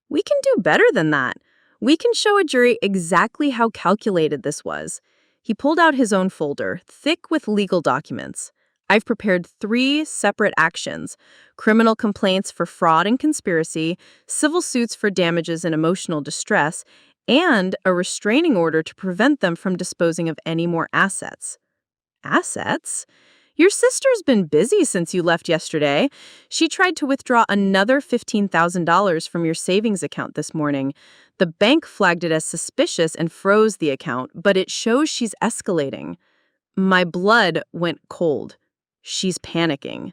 We can do better than that. We can show a jury exactly how calculated this was." He pulled out his own folder, thick with legal documents. "I've prepared 3 separate actions: criminal complaints for fraud and conspiracy, civil suits for damages and emotional distress, and a restraining order to prevent them from disposing of any more assets." "Assets? Your sister's been busy since you left yesterday. She tried to withdraw another $15,000 from your savings account this morning. The bank flagged it as suspicious and froze the account, but it shows she's escalating." My blood went cold. She's panicking.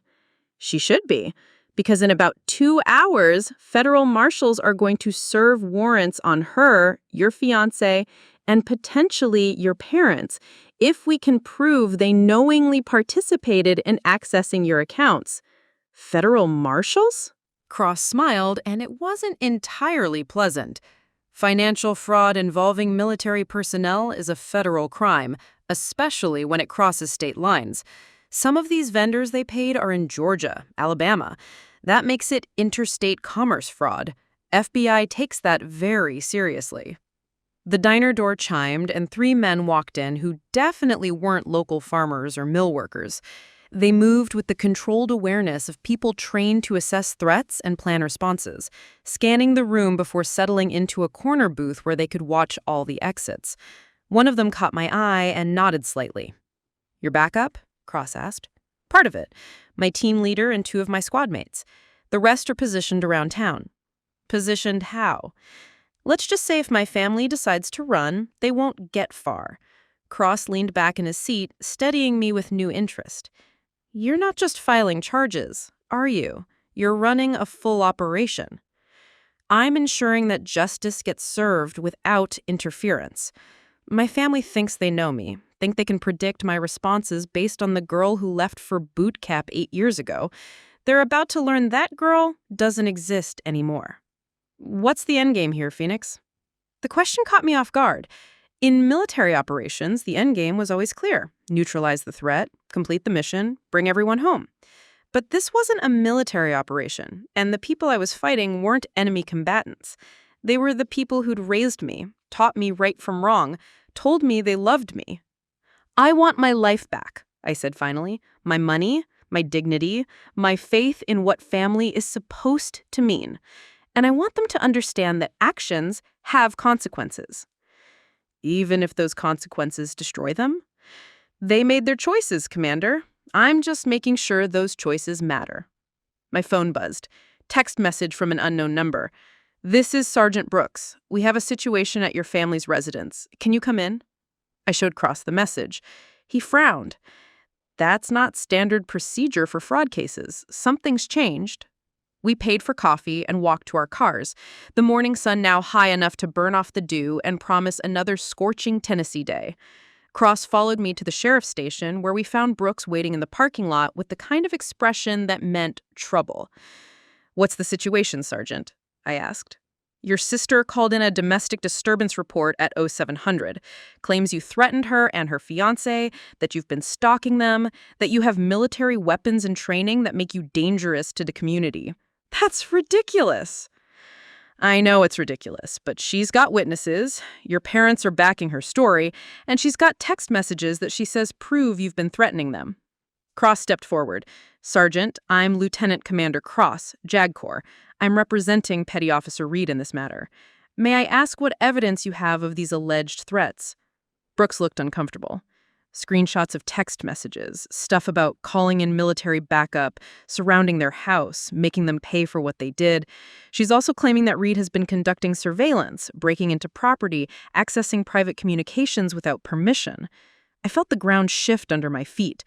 She should be, because in about 2 hours, federal marshals are going to serve warrants on her, your fiancé, and potentially your parents, if we can prove they knowingly participated in accessing your accounts. Federal marshals? Cross smiled, and it wasn't entirely pleasant. Financial fraud involving military personnel is a federal crime, especially when it crosses state lines. Some of these vendors they paid are in Georgia, Alabama. That makes it interstate commerce fraud. FBI takes that very seriously. The diner door chimed, and 3 men walked in who definitely weren't local farmers or mill workers. They moved with the controlled awareness of people trained to assess threats and plan responses, scanning the room before settling into a corner booth where they could watch all the exits. One of them caught my eye and nodded slightly. "Your backup?" Cross asked. "Part of it. My team leader and 2 of my squad mates. The rest are positioned around town." "Positioned how?" "Let's just say if my family decides to run, they won't get far." Cross leaned back in his seat, studying me with new interest. "You're not just filing charges, are you? You're running a full operation." "I'm ensuring that justice gets served without interference. My family thinks they know me, think they can predict my responses based on the girl who left for boot camp 8 years ago. They're about to learn that girl doesn't exist anymore." "What's the endgame here, Phoenix?" The question caught me off guard. In military operations, the endgame was always clear. Neutralize the threat, complete the mission, bring everyone home. But this wasn't a military operation, and the people I was fighting weren't enemy combatants. They were the people who'd raised me, taught me right from wrong, told me they loved me. "I want my life back," I said finally. "My money, my dignity, my faith in what family is supposed to mean. And I want them to understand that actions have consequences." "Even if those consequences destroy them?" "They made their choices, Commander. I'm just making sure those choices matter." My phone buzzed. Text message from an unknown number. "This is Sergeant Brooks. We have a situation at your family's residence. Can you come in?" I showed Cross the message. He frowned. "That's not standard procedure for fraud cases. Something's changed." We paid for coffee and walked to our cars, the morning sun now high enough to burn off the dew and promise another scorching Tennessee day. Cross followed me to the sheriff's station, where we found Brooks waiting in the parking lot with the kind of expression that meant trouble. "What's the situation, Sergeant?" I asked. "Your sister called in a domestic disturbance report at 0700, claims you threatened her and her fiancé, that you've been stalking them, that you have military weapons and training that make you dangerous to the community." "That's ridiculous." "I know it's ridiculous, but she's got witnesses, your parents are backing her story, and she's got text messages that she says prove you've been threatening them." Cross stepped forward. "Sergeant, I'm Lieutenant Commander Cross, JAG Corps. I'm representing Petty Officer Reed in this matter. May I ask what evidence you have of these alleged threats?" Brooks looked uncomfortable. Screenshots of text messages, stuff about calling in military backup, surrounding their house, making them pay for what they did. She's also claiming that Reed has been conducting surveillance, breaking into property, accessing private communications without permission. I felt the ground shift under my feet.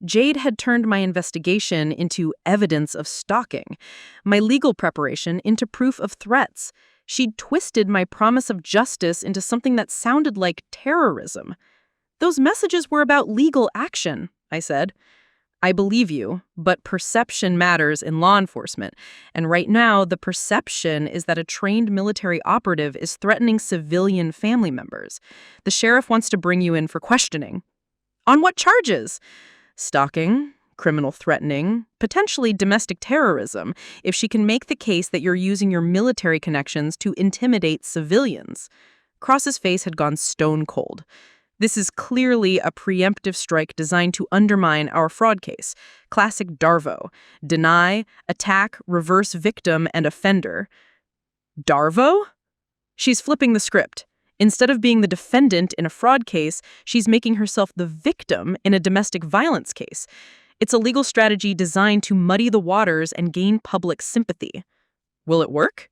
Jade had turned my investigation into evidence of stalking, my legal preparation into proof of threats. She'd twisted my promise of justice into something that sounded like terrorism. "Those messages were about legal action," I said. "I believe you, but perception matters in law enforcement. And right now, the perception is that a trained military operative is threatening civilian family members. The sheriff wants to bring you in for questioning." "On what charges?" "Stalking, criminal threatening, potentially domestic terrorism, if she can make the case that you're using your military connections to intimidate civilians." Cross's face had gone stone cold. "This is clearly a preemptive strike designed to undermine our fraud case. Classic Darvo. Deny, attack, reverse victim, and offender." "Darvo?" She's flipping the script. Instead of being the defendant in a fraud case, she's making herself the victim in a domestic violence case. It's a legal strategy designed to muddy the waters and gain public sympathy. Will it work?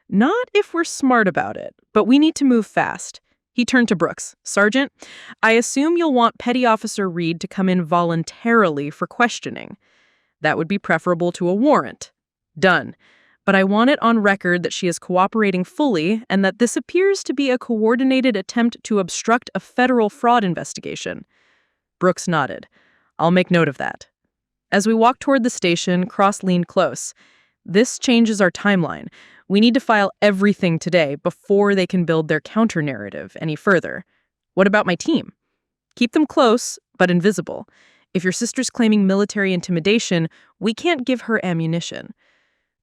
Not if we're smart about it, but we need to move fast. He turned to Brooks. "Sergeant, I assume you'll want Petty Officer Reed to come in voluntarily for questioning. That would be preferable to a warrant." "Done. But I want it on record that she is cooperating fully and that this appears to be a coordinated attempt to obstruct a federal fraud investigation." Brooks nodded. "I'll make note of that." As we walked toward the station, Cross leaned close. "This changes our timeline. We need to file everything today before they can build their counter-narrative any further. What about my team? Keep them close, but invisible. If your sister's claiming military intimidation, we can't give her ammunition."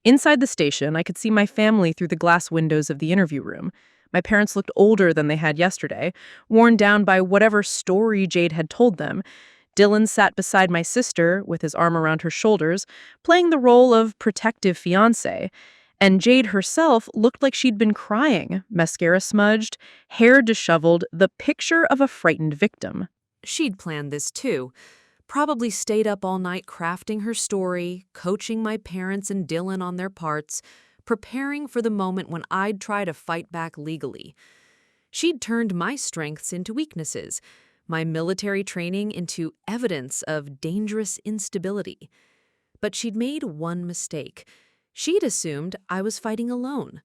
Inside the station, I could see my family through the glass windows of the interview room. My parents looked older than they had yesterday, worn down by whatever story Jade had told them. Dylan sat beside my sister with his arm around her shoulders, playing the role of protective fiancé. And Jade herself looked like she'd been crying, mascara smudged, hair disheveled, the picture of a frightened victim. She'd planned this too. Probably stayed up all night crafting her story, coaching my parents and Dylan on their parts, preparing for the moment when I'd try to fight back legally. She'd turned my strengths into weaknesses, my military training into evidence of dangerous instability. But she'd made one mistake. She'd assumed I was fighting alone.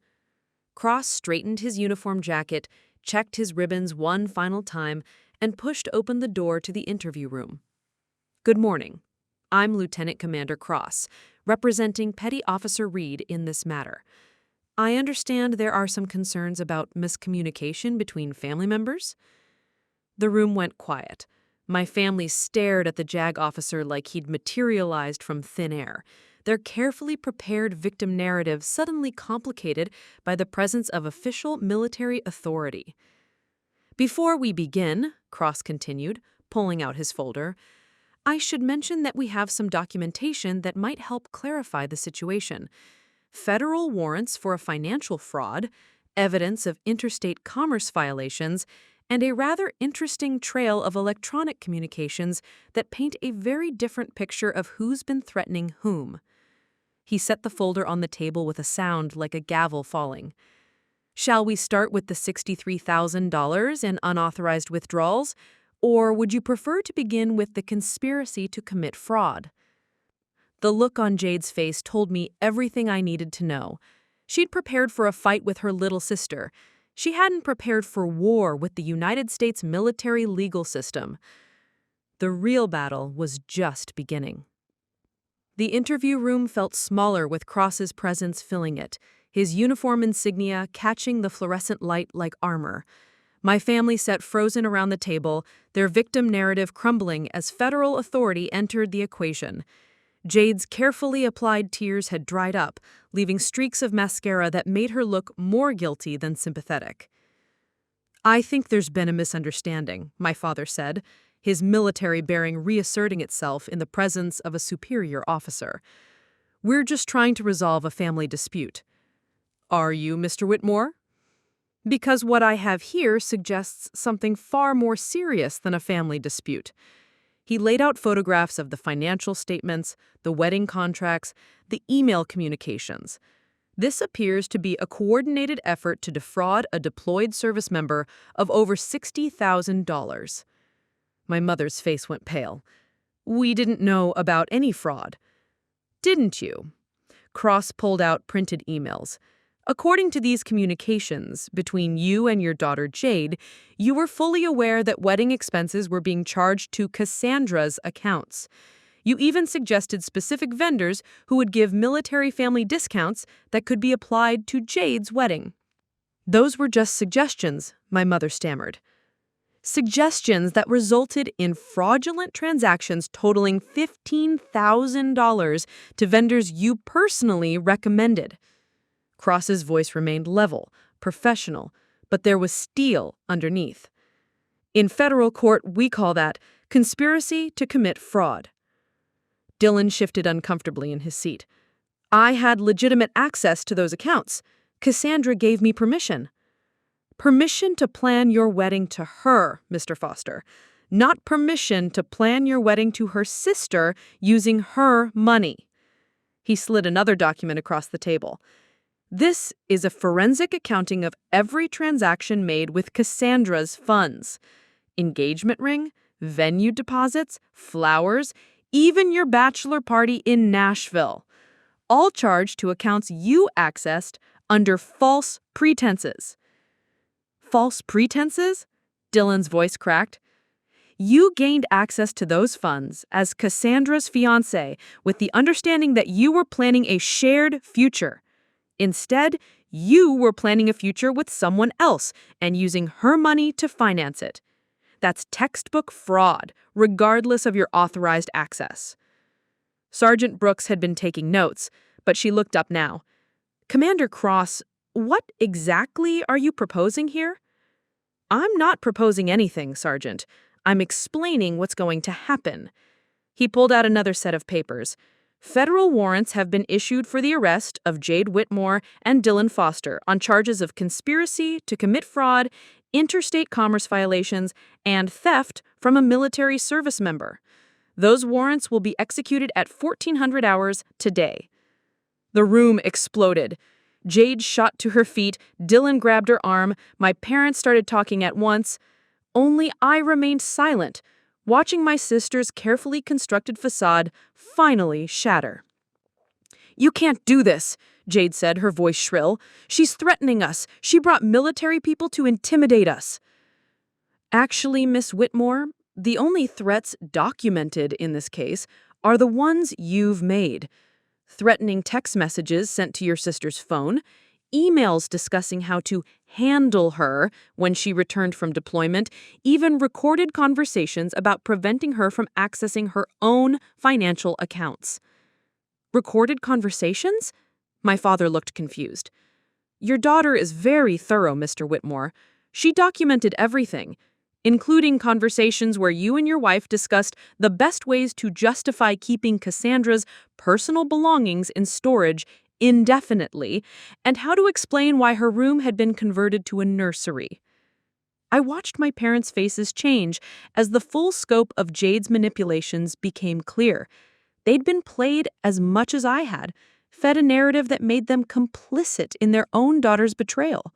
Cross straightened his uniform jacket, checked his ribbons one final time, and pushed open the door to the interview room. "Good morning. I'm Lieutenant Commander Cross, representing Petty Officer Reed in this matter. I understand there are some concerns about miscommunication between family members." The room went quiet. My family stared at the JAG officer like he'd materialized from thin air, their carefully prepared victim narrative suddenly complicated by the presence of official military authority. "Before we begin," Cross continued, pulling out his folder, "I should mention that we have some documentation that might help clarify the situation. Federal warrants for a financial fraud, evidence of interstate commerce violations, and a rather interesting trail of electronic communications that paint a very different picture of who's been threatening whom." He set the folder on the table with a sound like a gavel falling. "Shall we start with the $63,000 in unauthorized withdrawals, or would you prefer to begin with the conspiracy to commit fraud?" The look on Jade's face told me everything I needed to know. She'd prepared for a fight with her little sister. She hadn't prepared for war with the United States military legal system. The real battle was just beginning. The interview room felt smaller with Cross's presence filling it, his uniform insignia catching the fluorescent light like armor. My family sat frozen around the table, their victim narrative crumbling as federal authority entered the equation. Jade's carefully applied tears had dried up, leaving streaks of mascara that made her look more guilty than sympathetic. "I think there's been a misunderstanding," my father said, his military bearing reasserting itself in the presence of a superior officer. "We're just trying to resolve a family dispute." "Are you, Mr. Whitmore?" "Because what I have here suggests something far more serious than a family dispute." He laid out photographs of the financial statements, the wedding contracts, the email communications. "This appears to be a coordinated effort to defraud a deployed service member of over $60,000. My mother's face went pale. "We didn't know about any fraud." "Didn't you?" Cross pulled out printed emails. "According to these communications between you and your daughter Jade, you were fully aware that wedding expenses were being charged to Cassandra's accounts. You even suggested specific vendors who would give military family discounts that could be applied to Jade's wedding." "Those were just suggestions," my mother stammered. "Suggestions that resulted in fraudulent transactions totaling $15,000 to vendors you personally recommended." Cross's voice remained level, professional, but there was steel underneath. "In federal court, we call that conspiracy to commit fraud." Dylan shifted uncomfortably in his seat. "I had legitimate access to those accounts. Cassandra gave me permission." "Permission to plan your wedding to her, Mr. Foster, not permission to plan your wedding to her sister using her money." He slid another document across the table. "This is a forensic accounting of every transaction made with Cassandra's funds. Engagement ring, venue deposits, flowers, even your bachelor party in Nashville. All charged to accounts you accessed under false pretenses." "False pretenses?" Dylan's voice cracked. "You gained access to those funds as Cassandra's fiancé with the understanding that you were planning a shared future. Instead, you were planning a future with someone else and using her money to finance it. That's textbook fraud, regardless of your authorized access." Sergeant Brooks had been taking notes, but she looked up now. "Commander Cross, what exactly are you proposing here?" "I'm not proposing anything, Sergeant. I'm explaining what's going to happen." He pulled out another set of papers. Federal warrants have been issued for the arrest of Jade Whitmore and Dylan Foster on charges of conspiracy to commit fraud, interstate commerce violations, and theft from a military service member. Those warrants will be executed at 1400 hours today. The room exploded. Jade shot to her feet, Dylan grabbed her arm, my parents started talking at once. Only I remained silent, watching my sister's carefully constructed facade finally shatter. "You can't do this," Jade said, her voice shrill. "She's threatening us. She brought military people to intimidate us." "Actually, Miss Whitmore, the only threats documented in this case are the ones you've made. Threatening text messages sent to your sister's phone, emails discussing how to handle her when she returned from deployment, even recorded conversations about preventing her from accessing her own financial accounts." "Recorded conversations?" My father looked confused. "Your daughter is very thorough, Mr. Whitmore. She documented everything, including conversations where you and your wife discussed the best ways to justify keeping Cassandra's personal belongings in storage indefinitely, and how to explain why her room had been converted to a nursery." I watched my parents' faces change as the full scope of Jade's manipulations became clear. They'd been played as much as I had, fed a narrative that made them complicit in their own daughter's betrayal.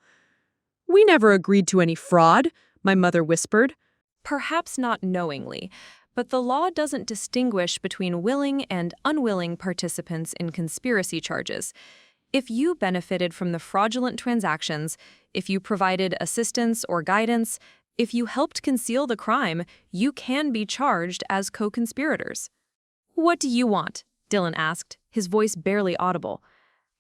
"We never agreed to any fraud," my mother whispered. Perhaps not knowingly, but the law doesn't distinguish between willing and unwilling participants in conspiracy charges. If you benefited from the fraudulent transactions, if you provided assistance or guidance, if you helped conceal the crime, you can be charged as co-conspirators. "What do you want?" Dylan asked, his voice barely audible.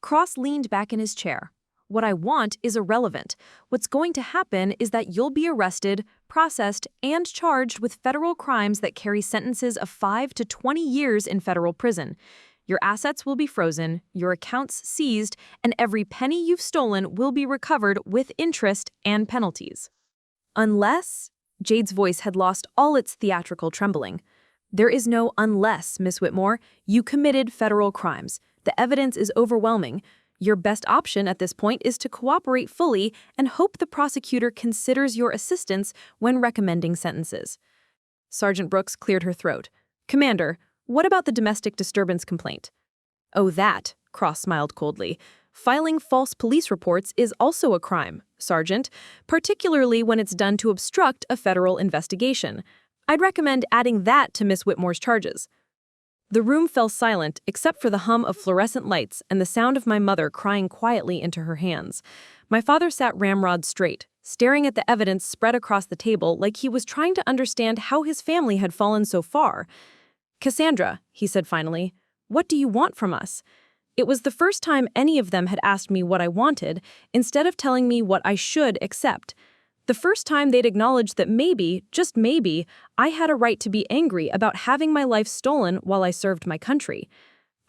Cross leaned back in his chair. "What I want is irrelevant. What's going to happen is that you'll be arrested, processed, and charged with federal crimes that carry sentences of 5 to 20 years in federal prison. Your assets will be frozen, your accounts seized, and every penny you've stolen will be recovered with interest and penalties." "Unless," Jade's voice had lost all its theatrical trembling. "There is no unless, Miss Whitmore. You committed federal crimes. The evidence is overwhelming. Your best option at this point is to cooperate fully and hope the prosecutor considers your assistance when recommending sentences." Sergeant Brooks cleared her throat. "Commander, what about the domestic disturbance complaint?" "Oh, that," Cross smiled coldly. "Filing false police reports is also a crime, Sergeant, particularly when it's done to obstruct a federal investigation. I'd recommend adding that to Miss Whitmore's charges." The room fell silent except for the hum of fluorescent lights and the sound of my mother crying quietly into her hands. My father sat ramrod straight, staring at the evidence spread across the table like he was trying to understand how his family had fallen so far. "Cassandra," he said finally, "what do you want from us?" It was the first time any of them had asked me what I wanted, instead of telling me what I should accept. The first time they'd acknowledged that maybe, just maybe, I had a right to be angry about having my life stolen while I served my country.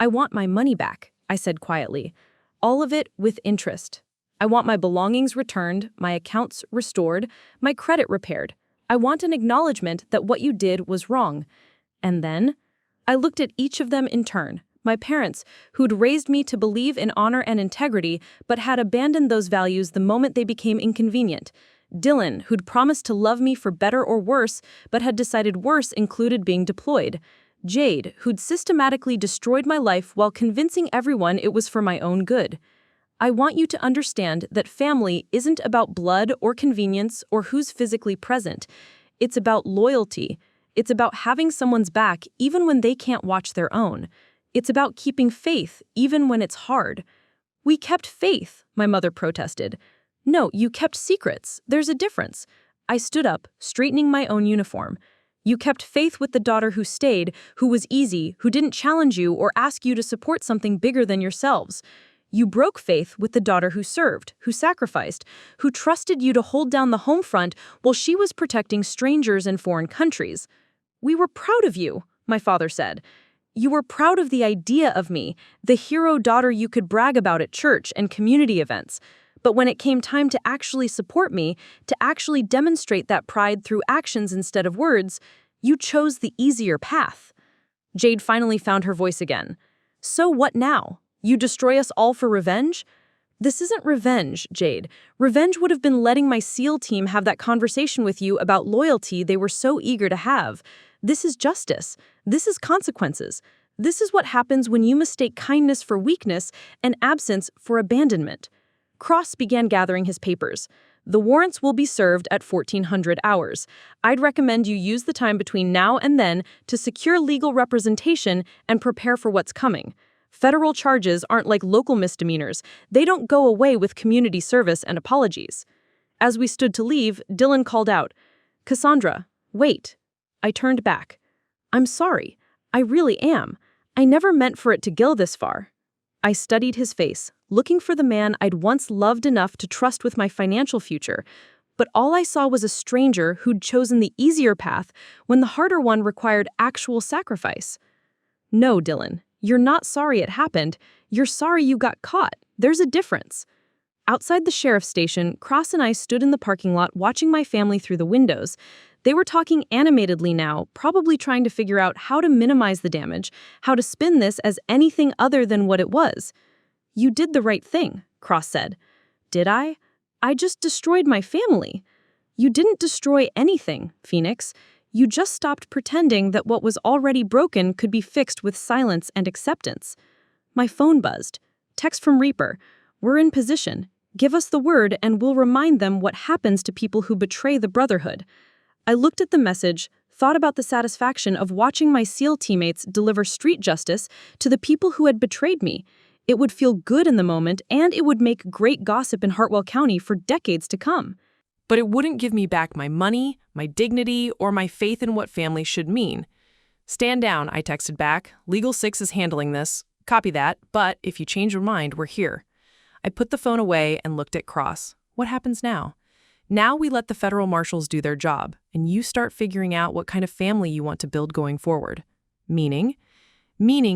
"I want my money back," I said quietly. "All of it with interest. I want my belongings returned, my accounts restored, my credit repaired. I want an acknowledgement that what you did was wrong." And then I looked at each of them in turn. My parents, who'd raised me to believe in honor and integrity, but had abandoned those values the moment they became inconvenient. Dylan, who'd promised to love me for better or worse, but had decided worse included being deployed. Jade, who'd systematically destroyed my life while convincing everyone it was for my own good. I want you to understand that family isn't about blood or convenience or who's physically present. It's about loyalty. It's about having someone's back even when they can't watch their own. It's about keeping faith even when it's hard. "We kept faith," my mother protested. "No, you kept secrets. There's a difference." I stood up, straightening my own uniform. "You kept faith with the daughter who stayed, who was easy, who didn't challenge you or ask you to support something bigger than yourselves. You broke faith with the daughter who served, who sacrificed, who trusted you to hold down the home front while she was protecting strangers in foreign countries. We were proud of you," my father said. "You were proud of the idea of me, the hero daughter you could brag about at church and community events. But when it came time to actually support me, to actually demonstrate that pride through actions instead of words, you chose the easier path. Jade finally found her voice again. So what now? You destroy us all for revenge? This isn't revenge, Jade. Revenge would have been letting my SEAL team have that conversation with you about loyalty they were so eager to have. This is justice. This is consequences. This is what happens when you mistake kindness for weakness and absence for abandonment. Cross began gathering his papers. The warrants will be served at 1400 hours. I'd recommend you use the time between now and then to secure legal representation and prepare for what's coming. Federal charges aren't like local misdemeanors. They don't go away with community service and apologies. As we stood to leave, Dylan called out, "Cassandra, wait." I turned back. "I'm sorry. I really am. I never meant for it to go this far." I studied his face, looking for the man I'd once loved enough to trust with my financial future, but all I saw was a stranger who'd chosen the easier path when the harder one required actual sacrifice. "No, Dylan. You're not sorry it happened. You're sorry you got caught. There's a difference." Outside the sheriff's station, Cross and I stood in the parking lot watching my family through the windows. They were talking animatedly now, probably trying to figure out how to minimize the damage, how to spin this as anything other than what it was. "You did the right thing," Cross said. "Did I? I just destroyed my family." "You didn't destroy anything, Phoenix. You just stopped pretending that what was already broken could be fixed with silence and acceptance." My phone buzzed. Text from Reaper. "We're in position. Give us the word and we'll remind them what happens to people who betray the Brotherhood." I looked at the message, thought about the satisfaction of watching my SEAL teammates deliver street justice to the people who had betrayed me. It would feel good in the moment, and it would make great gossip in Hartwell County for decades to come. But it wouldn't give me back my money, my dignity, or my faith in what family should mean. "Stand down," I texted back. "Legal 6 is handling this. Copy that, but if you change your mind, we're here." I put the phone away and looked at Cross. What happens now? Now we let the federal marshals do their job, and you start figuring out what kind of family you want to build going forward. Meaning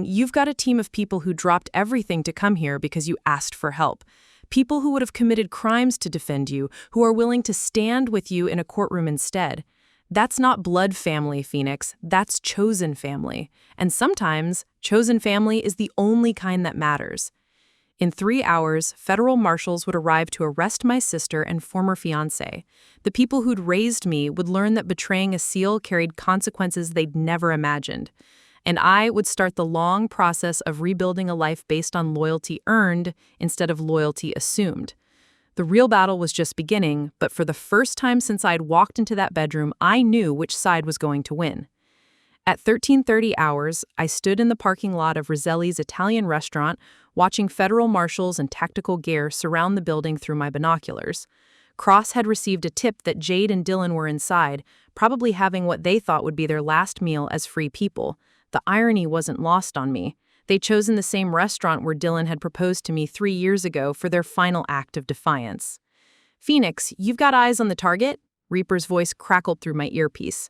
you've got a team of people who dropped everything to come here because you asked for help. People who would have committed crimes to defend you, who are willing to stand with you in a courtroom instead. That's not blood family, Phoenix. That's chosen family. And sometimes, chosen family is the only kind that matters. In 3 hours, federal marshals would arrive to arrest my sister and former fiancé. The people who'd raised me would learn that betraying a SEAL carried consequences they'd never imagined. And I would start the long process of rebuilding a life based on loyalty earned instead of loyalty assumed. The real battle was just beginning, but for the first time since I'd walked into that bedroom, I knew which side was going to win. At 13:30 hours, I stood in the parking lot of Roselli's Italian restaurant, watching federal marshals and tactical gear surround the building through my binoculars. Cross had received a tip that Jade and Dylan were inside, probably having what they thought would be their last meal as free people. The irony wasn't lost on me. They'd chosen the same restaurant where Dylan had proposed to me 3 years ago for their final act of defiance. "Phoenix, you've got eyes on the target?" Reaper's voice crackled through my earpiece.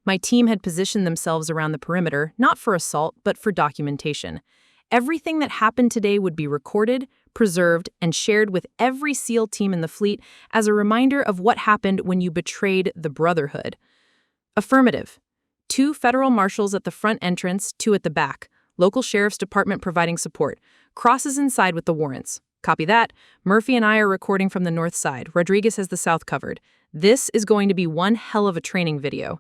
My team had positioned themselves around the perimeter, not for assault, but for documentation. Everything that happened today would be recorded, preserved, and shared with every SEAL team in the fleet as a reminder of what happened when you betrayed the Brotherhood. Affirmative. 2 federal marshals at the front entrance, 2 at the back. Local sheriff's department providing support. Cross is inside with the warrants. Copy that. Murphy and I are recording from the north side. Rodriguez has the south covered. This is going to be one hell of a training video.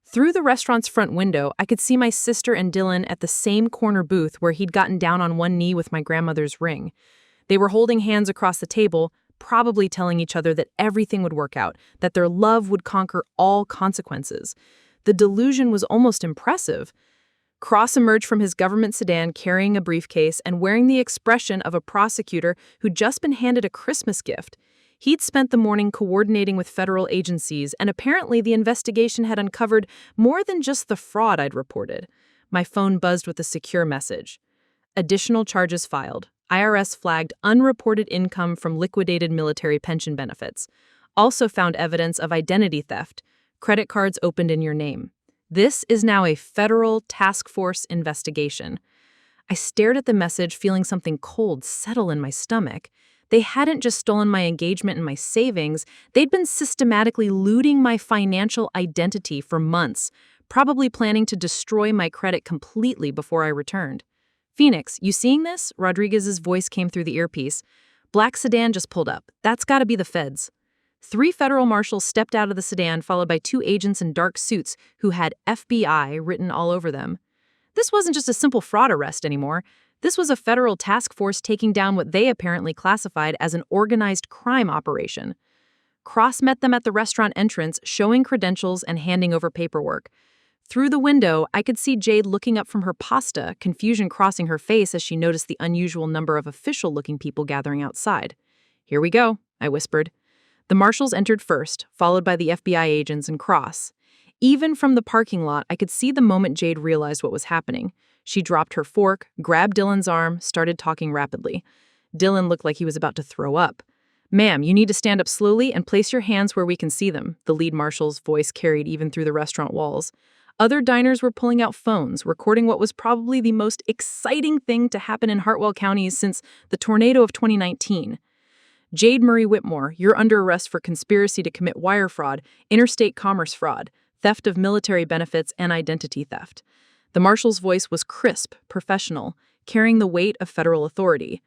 Through the restaurant's front window, I could see my sister and Dylan at the same corner booth where he'd gotten down on one knee with my grandmother's ring. They were holding hands across the table, probably telling each other that everything would work out, that their love would conquer all consequences. The delusion was almost impressive. Cross emerged from his government sedan carrying a briefcase and wearing the expression of a prosecutor who'd just been handed a Christmas gift. He'd spent the morning coordinating with federal agencies, and apparently the investigation had uncovered more than just the fraud I'd reported. My phone buzzed with a secure message. Additional charges filed. IRS flagged unreported income from liquidated military pension benefits. Also found evidence of identity theft. Credit cards opened in your name. This is now a federal task force investigation. I stared at the message, feeling something cold settle in my stomach. They hadn't just stolen my engagement and my savings, they'd been systematically looting my financial identity for months, probably planning to destroy my credit completely before I returned. "Phoenix, you seeing this?" Rodriguez's voice came through the earpiece. "Black sedan just pulled up. That's gotta be the feds." 3 federal marshals stepped out of the sedan, followed by 2 agents in dark suits who had FBI written all over them. This wasn't just a simple fraud arrest anymore. This was a federal task force taking down what they apparently classified as an organized crime operation. Cross met them at the restaurant entrance, showing credentials and handing over paperwork. Through the window, I could see Jade looking up from her pasta, confusion crossing her face as she noticed the unusual number of official-looking people gathering outside. "Here we go," I whispered. The marshals entered first, followed by the FBI agents and Cross. Even from the parking lot, I could see the moment Jade realized what was happening. She dropped her fork, grabbed Dylan's arm, started talking rapidly. Dylan looked like he was about to throw up. "Ma'am, you need to stand up slowly and place your hands where we can see them," the lead marshal's voice carried even through the restaurant walls. Other diners were pulling out phones, recording what was probably the most exciting thing to happen in Hartwell counties since the tornado of 2019. "Jade Murray Whitmore, you're under arrest for conspiracy to commit wire fraud, interstate commerce fraud, theft of military benefits, and identity theft." The marshal's voice was crisp, professional, carrying the weight of federal authority.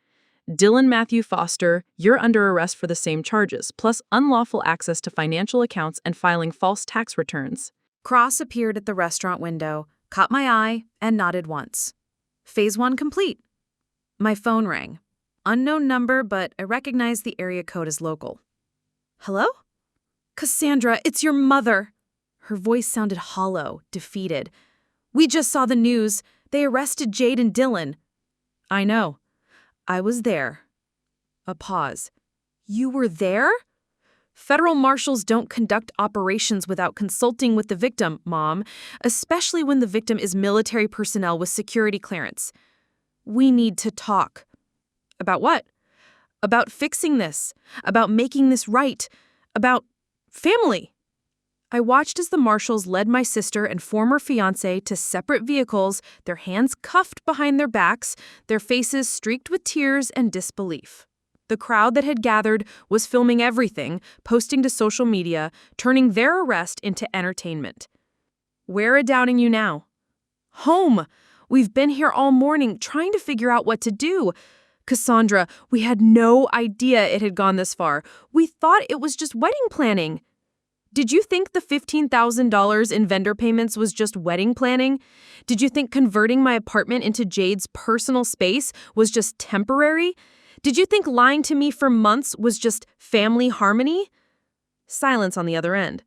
"Dylan Matthew Foster, you're under arrest for the same charges, plus unlawful access to financial accounts and filing false tax returns." Cross appeared at the restaurant window, caught my eye, and nodded once. Phase 1 complete. My phone rang. Unknown number, but I recognized the area code as local. "Hello? Cassandra, it's your mother." Her voice sounded hollow, defeated. "We just saw the news. They arrested Jade and Dylan." "I know. I was there." A pause. "You were there?" "Federal marshals don't conduct operations without consulting with the victim, Mom, especially when the victim is military personnel with security clearance. We need to talk." "About what?" "About fixing this, about making this right, about family." I watched as the marshals led my sister and former fiancé to separate vehicles, their hands cuffed behind their backs, their faces streaked with tears and disbelief. The crowd that had gathered was filming everything, posting to social media, turning their arrest into entertainment. "Where are Downing you now?" "Home. We've been here all morning trying to figure out what to do. Cassandra, we had no idea it had gone this far. We thought it was just wedding planning." "Did you think the $15,000 in vendor payments was just wedding planning? Did you think converting my apartment into Jade's personal space was just temporary? Did you think lying to me for months was just family harmony?" Silence on the other end.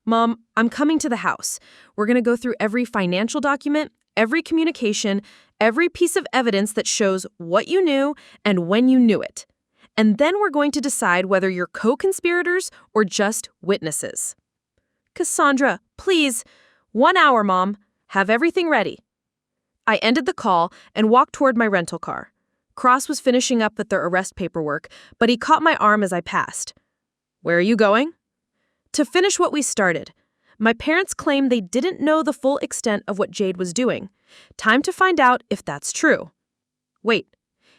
"Mom, I'm coming to the house. We're going to go through every financial document, every communication, every piece of evidence that shows what you knew and when you knew it. And then we're going to decide whether you're co-conspirators or just witnesses." "Cassandra, please. 1 hour, Mom. Have everything ready." I ended the call and walked toward my rental car. Cross was finishing up with their arrest paperwork, but he caught my arm as I passed. "Where are you going?" "To finish what we started. My parents claim they didn't know the full extent of what Jade was doing. Time to find out if that's true." "Wait."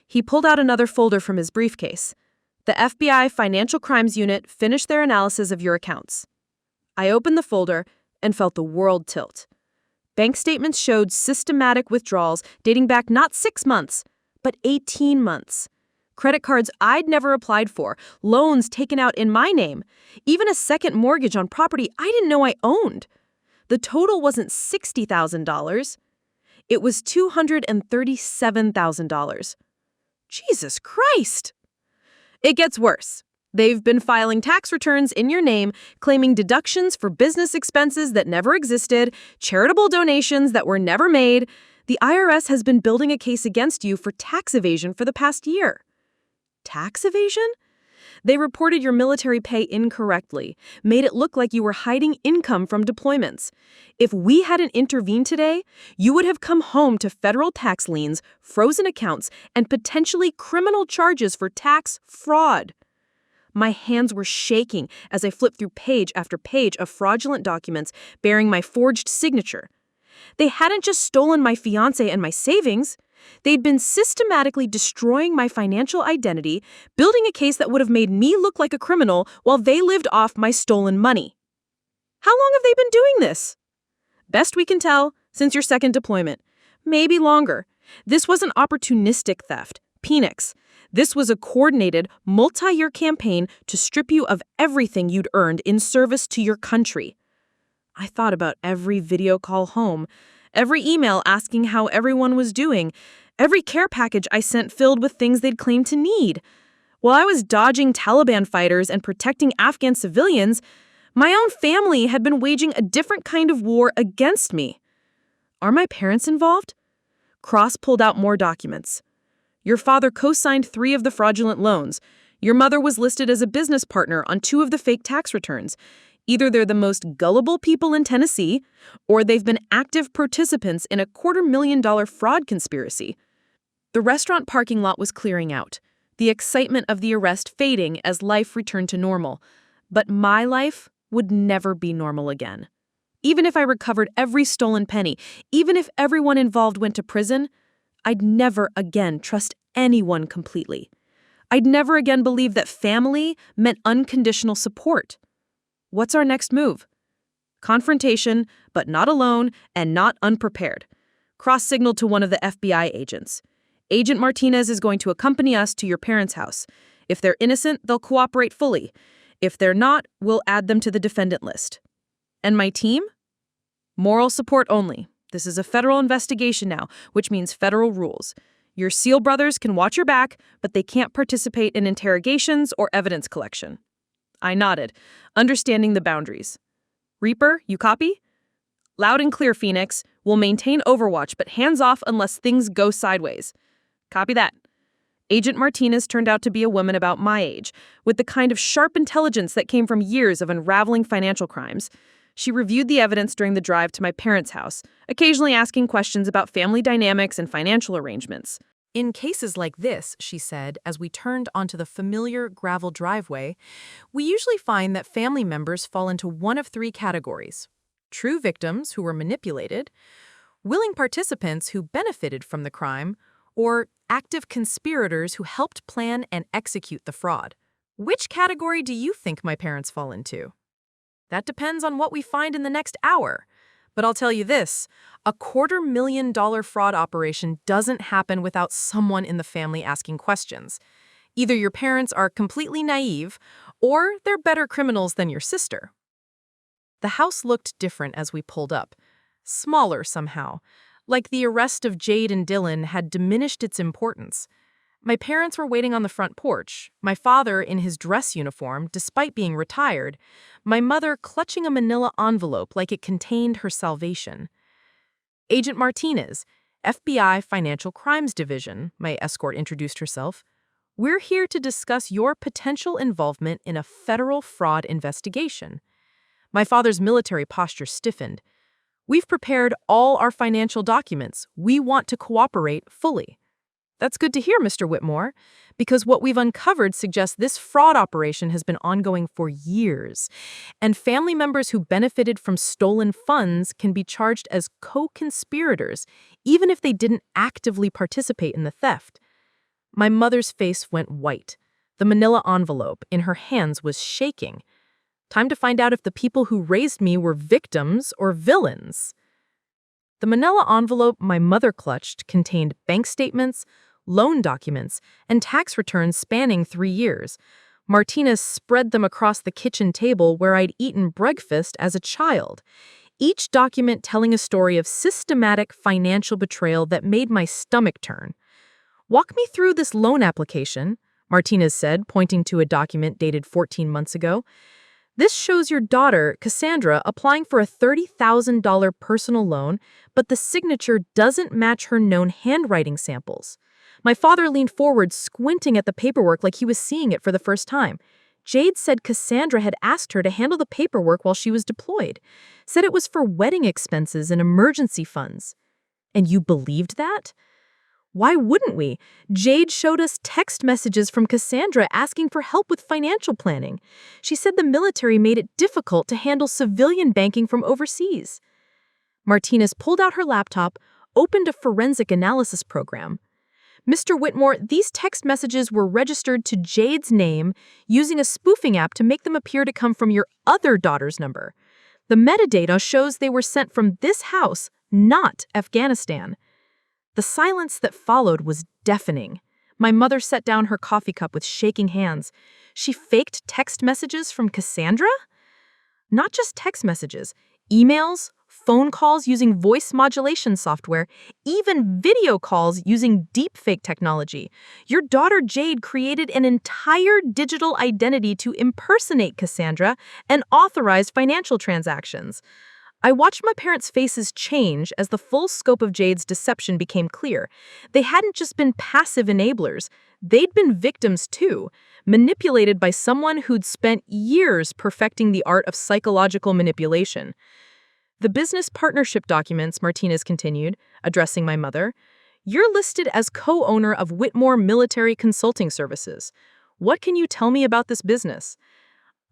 He pulled out another folder from his briefcase. "The FBI Financial Crimes Unit finished their analysis of your accounts." I opened the folder and felt the world tilt. Bank statements showed systematic withdrawals dating back not 6 months, but 18 months. Credit cards I'd never applied for, loans taken out in my name, even a second mortgage on property I didn't know I owned. The total wasn't $60,000. It was $237,000. Jesus Christ! It gets worse. They've been filing tax returns in your name, claiming deductions for business expenses that never existed, charitable donations that were never made. The IRS has been building a case against you for tax evasion for the past year. Tax evasion? They reported your military pay incorrectly, made it look like you were hiding income from deployments. If we hadn't intervened today, you would have come home to federal tax liens, frozen accounts, and potentially criminal charges for tax fraud. My hands were shaking as I flipped through page after page of fraudulent documents bearing my forged signature. They hadn't just stolen my fiancé and my savings. They'd been systematically destroying my financial identity, building a case that would have made me look like a criminal while they lived off my stolen money. How long have they been doing this? Best we can tell, since your second deployment. Maybe longer. This wasn't opportunistic theft, Penix. This was a coordinated, multi-year campaign to strip you of everything you'd earned in service to your country. I thought about every video call home, every email asking how everyone was doing, every care package I sent filled with things they'd claimed to need. While I was dodging Taliban fighters and protecting Afghan civilians, my own family had been waging a different kind of war against me. Are my parents involved? Cross pulled out more documents. Your father co-signed 3 of the fraudulent loans. Your mother was listed as a business partner on 2 of the fake tax returns. Either they're the most gullible people in Tennessee, or they've been active participants in a $250,000 fraud conspiracy. The restaurant parking lot was clearing out, the excitement of the arrest fading as life returned to normal. But my life would never be normal again. Even if I recovered every stolen penny, even if everyone involved went to prison, I'd never again trust anyone completely. I'd never again believe that family meant unconditional support. What's our next move? Confrontation, but not alone and not unprepared. Cross-signaled to one of the FBI agents. Agent Martinez is going to accompany us to your parents' house. If they're innocent, they'll cooperate fully. If they're not, we'll add them to the defendant list. And my team? Moral support only. This is a federal investigation now, which means federal rules. Your SEAL brothers can watch your back, but they can't participate in interrogations or evidence collection. I nodded, understanding the boundaries. Reaper, you copy? Loud and clear, Phoenix. We'll maintain overwatch, but hands off unless things go sideways. Copy that. Agent Martinez turned out to be a woman about my age, with the kind of sharp intelligence that came from years of unraveling financial crimes. She reviewed the evidence during the drive to my parents' house, occasionally asking questions about family dynamics and financial arrangements. In cases like this, she said, as we turned onto the familiar gravel driveway, we usually find that family members fall into one of 3 categories: true victims who were manipulated, willing participants who benefited from the crime, or active conspirators who helped plan and execute the fraud. Which category do you think my parents fall into? That depends on what we find in the next hour. But I'll tell you this, a $250,000 fraud operation doesn't happen without someone in the family asking questions. Either your parents are completely naive, or they're better criminals than your sister. The house looked different as we pulled up. Smaller somehow, like the arrest of Jade and Dylan had diminished its importance. My parents were waiting on the front porch, my father in his dress uniform despite being retired, my mother clutching a manila envelope like it contained her salvation. Agent Martinez, FBI Financial Crimes Division, my escort introduced herself. We're here to discuss your potential involvement in a federal fraud investigation. My father's military posture stiffened. We've prepared all our financial documents. We want to cooperate fully. That's good to hear, Mr. Whitmore, because what we've uncovered suggests this fraud operation has been ongoing for years, and family members who benefited from stolen funds can be charged as co-conspirators, even if they didn't actively participate in the theft. My mother's face went white. The manila envelope in her hands was shaking. Time to find out if the people who raised me were victims or villains. The manila envelope my mother clutched contained bank statements, loan documents, and tax returns spanning 3 years. Martinez spread them across the kitchen table where I'd eaten breakfast as a child, each document telling a story of systematic financial betrayal that made my stomach turn. "Walk me through this loan application," Martinez said, pointing to a document dated 14 months ago. "This shows your daughter, Cassandra, applying for a $30,000 personal loan, but the signature doesn't match her known handwriting samples." My father leaned forward, squinting at the paperwork like he was seeing it for the first time. Jade said Cassandra had asked her to handle the paperwork while she was deployed, said it was for wedding expenses and emergency funds. And you believed that? Why wouldn't we? Jade showed us text messages from Cassandra asking for help with financial planning. She said the military made it difficult to handle civilian banking from overseas. Martinez pulled out her laptop, opened a forensic analysis program. Mr. Whitmore, these text messages were registered to Jade's name using a spoofing app to make them appear to come from your other daughter's number. The metadata shows they were sent from this house, not Afghanistan. The silence that followed was deafening. My mother set down her coffee cup with shaking hands. She faked text messages from Cassandra? Not just text messages, emails, phone calls using voice modulation software, even video calls using deepfake technology. Your daughter Jade created an entire digital identity to impersonate Cassandra and authorize financial transactions. I watched my parents' faces change as the full scope of Jade's deception became clear. They hadn't just been passive enablers, they'd been victims too, manipulated by someone who'd spent years perfecting the art of psychological manipulation. The business partnership documents, Martinez continued, addressing my mother. You're listed as co-owner of Whitmore Military Consulting Services. What can you tell me about this business?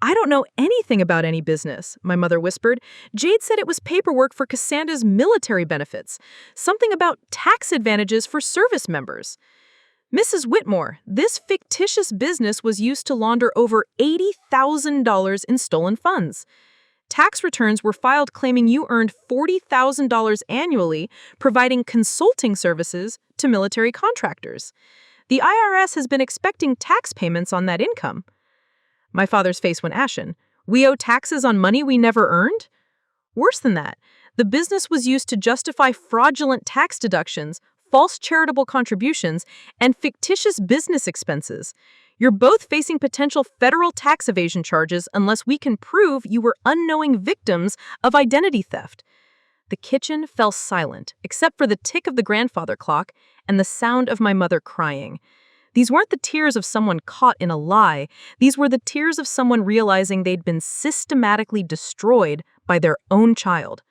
I don't know anything about any business, my mother whispered. Jade said it was paperwork for Cassandra's military benefits, something about tax advantages for service members. Mrs. Whitmore, this fictitious business was used to launder over $80,000 in stolen funds. Tax returns were filed claiming you earned $40,000 annually, providing consulting services to military contractors. The IRS has been expecting tax payments on that income. My father's face went ashen. We owe taxes on money we never earned? Worse than that, the business was used to justify fraudulent tax deductions, false charitable contributions, and fictitious business expenses. You're both facing potential federal tax evasion charges unless we can prove you were unknowing victims of identity theft. The kitchen fell silent, except for the tick of the grandfather clock and the sound of my mother crying. These weren't the tears of someone caught in a lie. These were the tears of someone realizing they'd been systematically destroyed by their own child.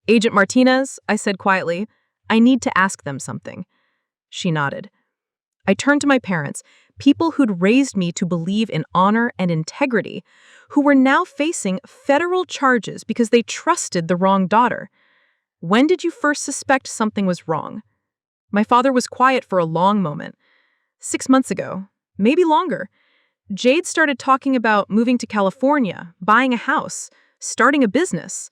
Agent Martinez, I said quietly, I need to ask them something. She nodded. I turned to my parents, people who'd raised me to believe in honor and integrity, who were now facing federal charges because they trusted the wrong daughter. When did you first suspect something was wrong? My father was quiet for a long moment. 6 months ago, maybe longer. Jade started talking about moving to California, buying a house, starting a business.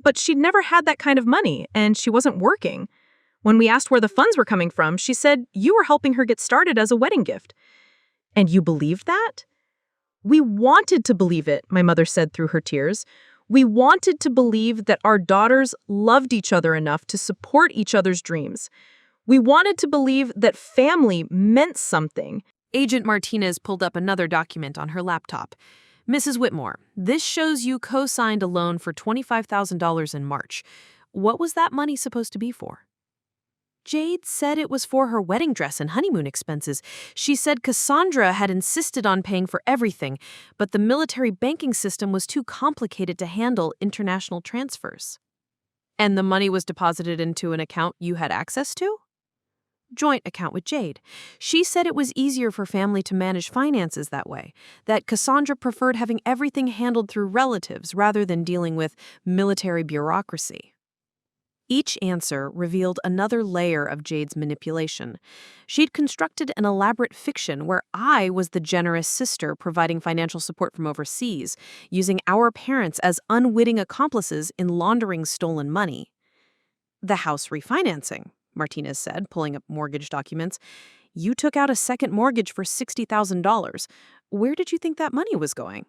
But she'd never had that kind of money, and she wasn't working. When we asked where the funds were coming from, she said you were helping her get started as a wedding gift. And you believed that? We wanted to believe it, my mother said through her tears. We wanted to believe that our daughters loved each other enough to support each other's dreams. We wanted to believe that family meant something. Agent Martinez pulled up another document on her laptop. Mrs. Whitmore, this shows you co-signed a loan for $25,000 in March. What was that money supposed to be for? Jade said it was for her wedding dress and honeymoon expenses. She said Cassandra had insisted on paying for everything, but the military banking system was too complicated to handle international transfers. And the money was deposited into an account you had access to? Joint account with Jade. She said it was easier for family to manage finances that way, that Cassandra preferred having everything handled through relatives rather than dealing with military bureaucracy. Each answer revealed another layer of Jade's manipulation. She'd constructed an elaborate fiction where I was the generous sister providing financial support from overseas, using our parents as unwitting accomplices in laundering stolen money. The house refinancing, Martinez said, pulling up mortgage documents. You took out a second mortgage for $60,000. Where did you think that money was going?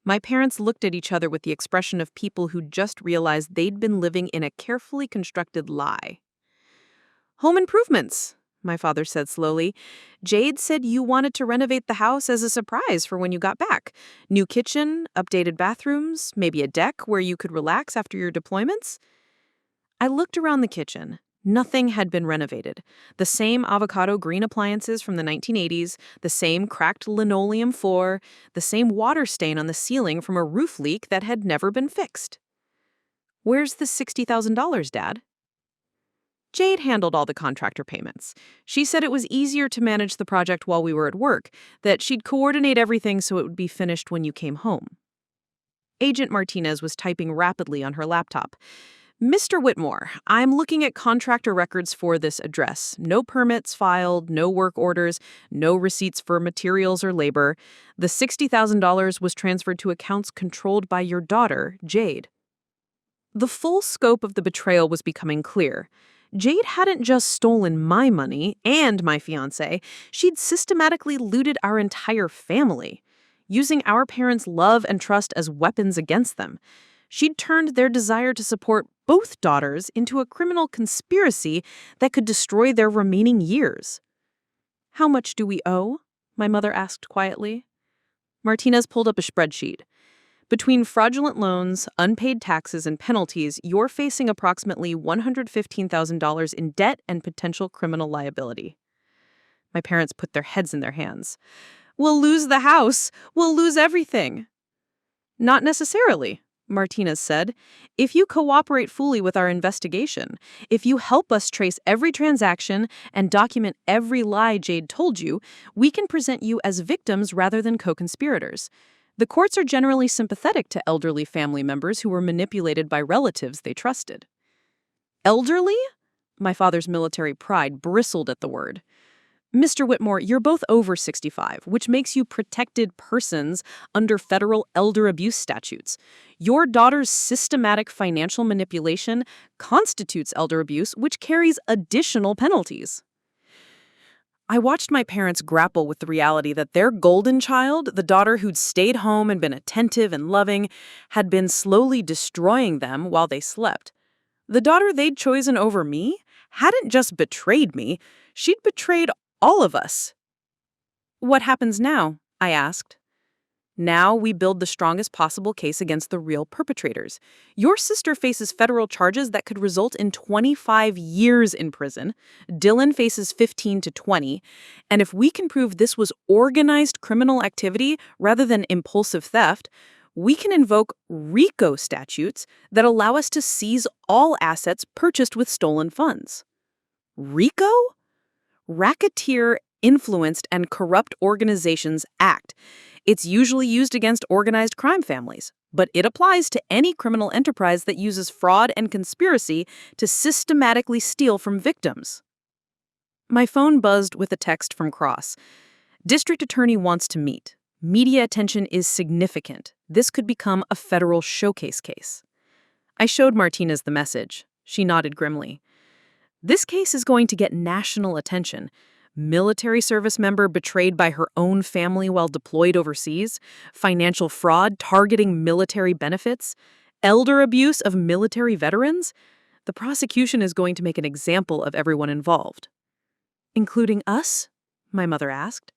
My parents looked at each other with the expression of people who just realized they'd been living in a carefully constructed lie. Home improvements, my father said slowly. Jade said you wanted to renovate the house as a surprise for when you got back. New kitchen, updated bathrooms, maybe a deck where you could relax after your deployments. I looked around the kitchen. Nothing had been renovated. The same avocado green appliances from the 1980s, the same cracked linoleum floor, the same water stain on the ceiling from a roof leak that had never been fixed. Where's the $60,000, Dad? Jade handled all the contractor payments. She said it was easier to manage the project while we were at work, that she'd coordinate everything so it would be finished when you came home. Agent Martinez was typing rapidly on her laptop. Mr. Whitmore, I'm looking at contractor records for this address. No permits filed, no work orders, no receipts for materials or labor. The $60,000 was transferred to accounts controlled by your daughter, Jade. The full scope of the betrayal was becoming clear. Jade hadn't just stolen my money and my fiancé, she'd systematically looted our entire family, using our parents' love and trust as weapons against them. She'd turned their desire to support both daughters into a criminal conspiracy that could destroy their remaining years. "How much do we owe?" my mother asked quietly. Martinez pulled up a spreadsheet. "Between fraudulent loans, unpaid taxes, and penalties, you're facing approximately $115,000 in debt and potential criminal liability." My parents put their heads in their hands. "We'll lose the house. We'll lose everything." "Not necessarily," Martinez said. "If you cooperate fully with our investigation, if you help us trace every transaction and document every lie Jade told you, we can present you as victims rather than co-conspirators. The courts are generally sympathetic to elderly family members who were manipulated by relatives they trusted." "Elderly?" My father's military pride bristled at the word. "Mr. Whitmore, you're both over 65, which makes you protected persons under federal elder abuse statutes. Your daughter's systematic financial manipulation constitutes elder abuse, which carries additional penalties." I watched my parents grapple with the reality that their golden child, the daughter who'd stayed home and been attentive and loving, had been slowly destroying them while they slept. The daughter they'd chosen over me hadn't just betrayed me, she'd betrayed all of us. "What happens now?" I asked. "Now we build the strongest possible case against the real perpetrators. Your sister faces federal charges that could result in 25 years in prison. Dylan faces 15 to 20. And if we can prove this was organized criminal activity rather than impulsive theft, we can invoke RICO statutes that allow us to seize all assets purchased with stolen funds." RICO? Racketeer Influenced and Corrupt Organizations Act. It's usually used against organized crime families, but it applies to any criminal enterprise that uses fraud and conspiracy to systematically steal from victims. My phone buzzed with a text from Cross. "District Attorney wants to meet. Media attention is significant. This could become a federal showcase case." I showed Martinez the message. She nodded grimly. "This case is going to get national attention. Military service member betrayed by her own family while deployed overseas, financial fraud targeting military benefits, elder abuse of military veterans. The prosecution is going to make an example of everyone involved." "Including us?" my mother asked.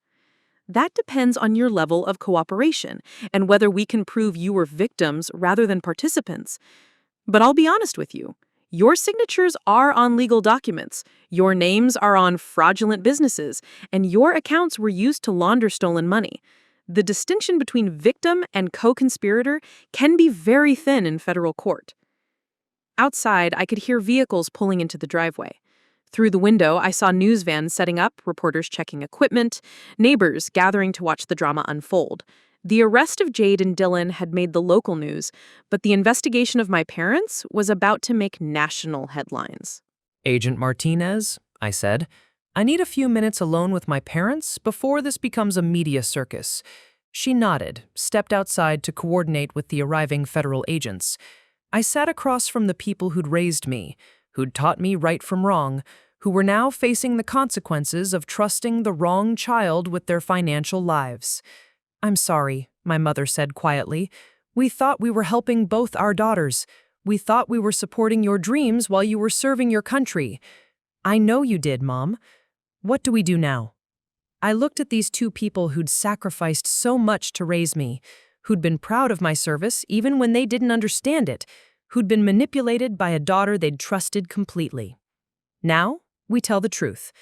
"That depends on your level of cooperation and whether we can prove you were victims rather than participants. But I'll be honest with you. Your signatures are on legal documents, your names are on fraudulent businesses, and your accounts were used to launder stolen money. The distinction between victim and co-conspirator can be very thin in federal court." Outside, I could hear vehicles pulling into the driveway. Through the window, I saw news vans setting up, reporters checking equipment, neighbors gathering to watch the drama unfold. The arrest of Jade and Dylan had made the local news, but the investigation of my parents was about to make national headlines. "Agent Martinez," I said, "I need a few minutes alone with my parents before this becomes a media circus." She nodded, stepped outside to coordinate with the arriving federal agents. I sat across from the people who'd raised me, who'd taught me right from wrong, who were now facing the consequences of trusting the wrong child with their financial lives. "I'm sorry," my mother said quietly. "We thought we were helping both our daughters. We thought we were supporting your dreams while you were serving your country." "I know you did, Mom. What do we do now?" I looked at these two people who'd sacrificed so much to raise me, who'd been proud of my service even when they didn't understand it, who'd been manipulated by a daughter they'd trusted completely. Now, we tell the truth.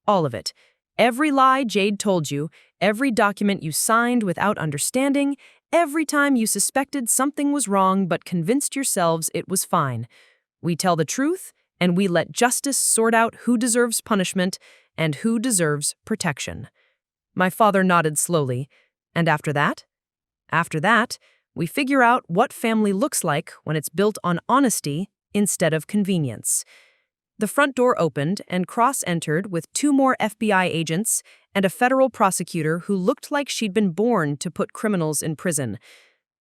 All of it. Every lie Jade told you, every document you signed without understanding, every time you suspected something was wrong but convinced yourselves it was fine. We tell the truth, and we let justice sort out who deserves punishment and who deserves protection. My father nodded slowly. And after that? After that, we figure out what family looks like when it's built on honesty instead of convenience. The front door opened and Cross entered with 2 more FBI agents and a federal prosecutor who looked like she'd been born to put criminals in prison.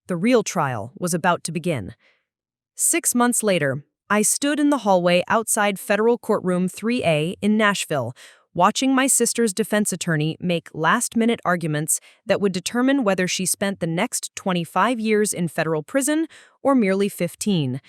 The real trial was about to begin. 6 months later, I stood in the hallway outside Federal Courtroom 3A in Nashville, watching my sister's defense attorney make last-minute arguments that would determine whether she spent the next 25 years in federal prison or merely 15.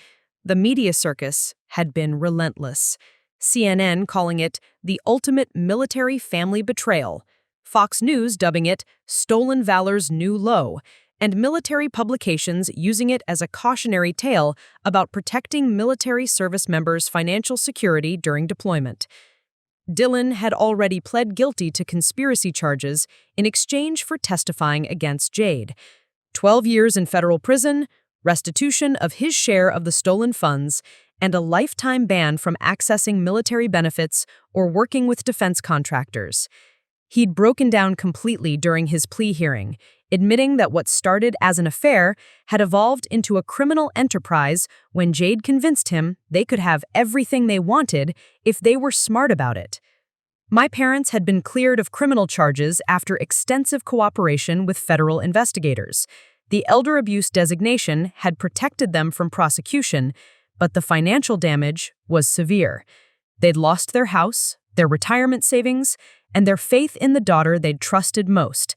The media circus had been relentless. CNN calling it the ultimate military family betrayal, Fox News dubbing it stolen valor's new low, and military publications using it as a cautionary tale about protecting military service members' financial security during deployment. Dylan had already pled guilty to conspiracy charges in exchange for testifying against Jade. 12 years in federal prison, restitution of his share of the stolen funds, and a lifetime ban from accessing military benefits or working with defense contractors. He'd broken down completely during his plea hearing, admitting that what started as an affair had evolved into a criminal enterprise when Jade convinced him they could have everything they wanted if they were smart about it. My parents had been cleared of criminal charges after extensive cooperation with federal investigators. The elder abuse designation had protected them from prosecution, but the financial damage was severe. They'd lost their house, their retirement savings, and their faith in the daughter they'd trusted most.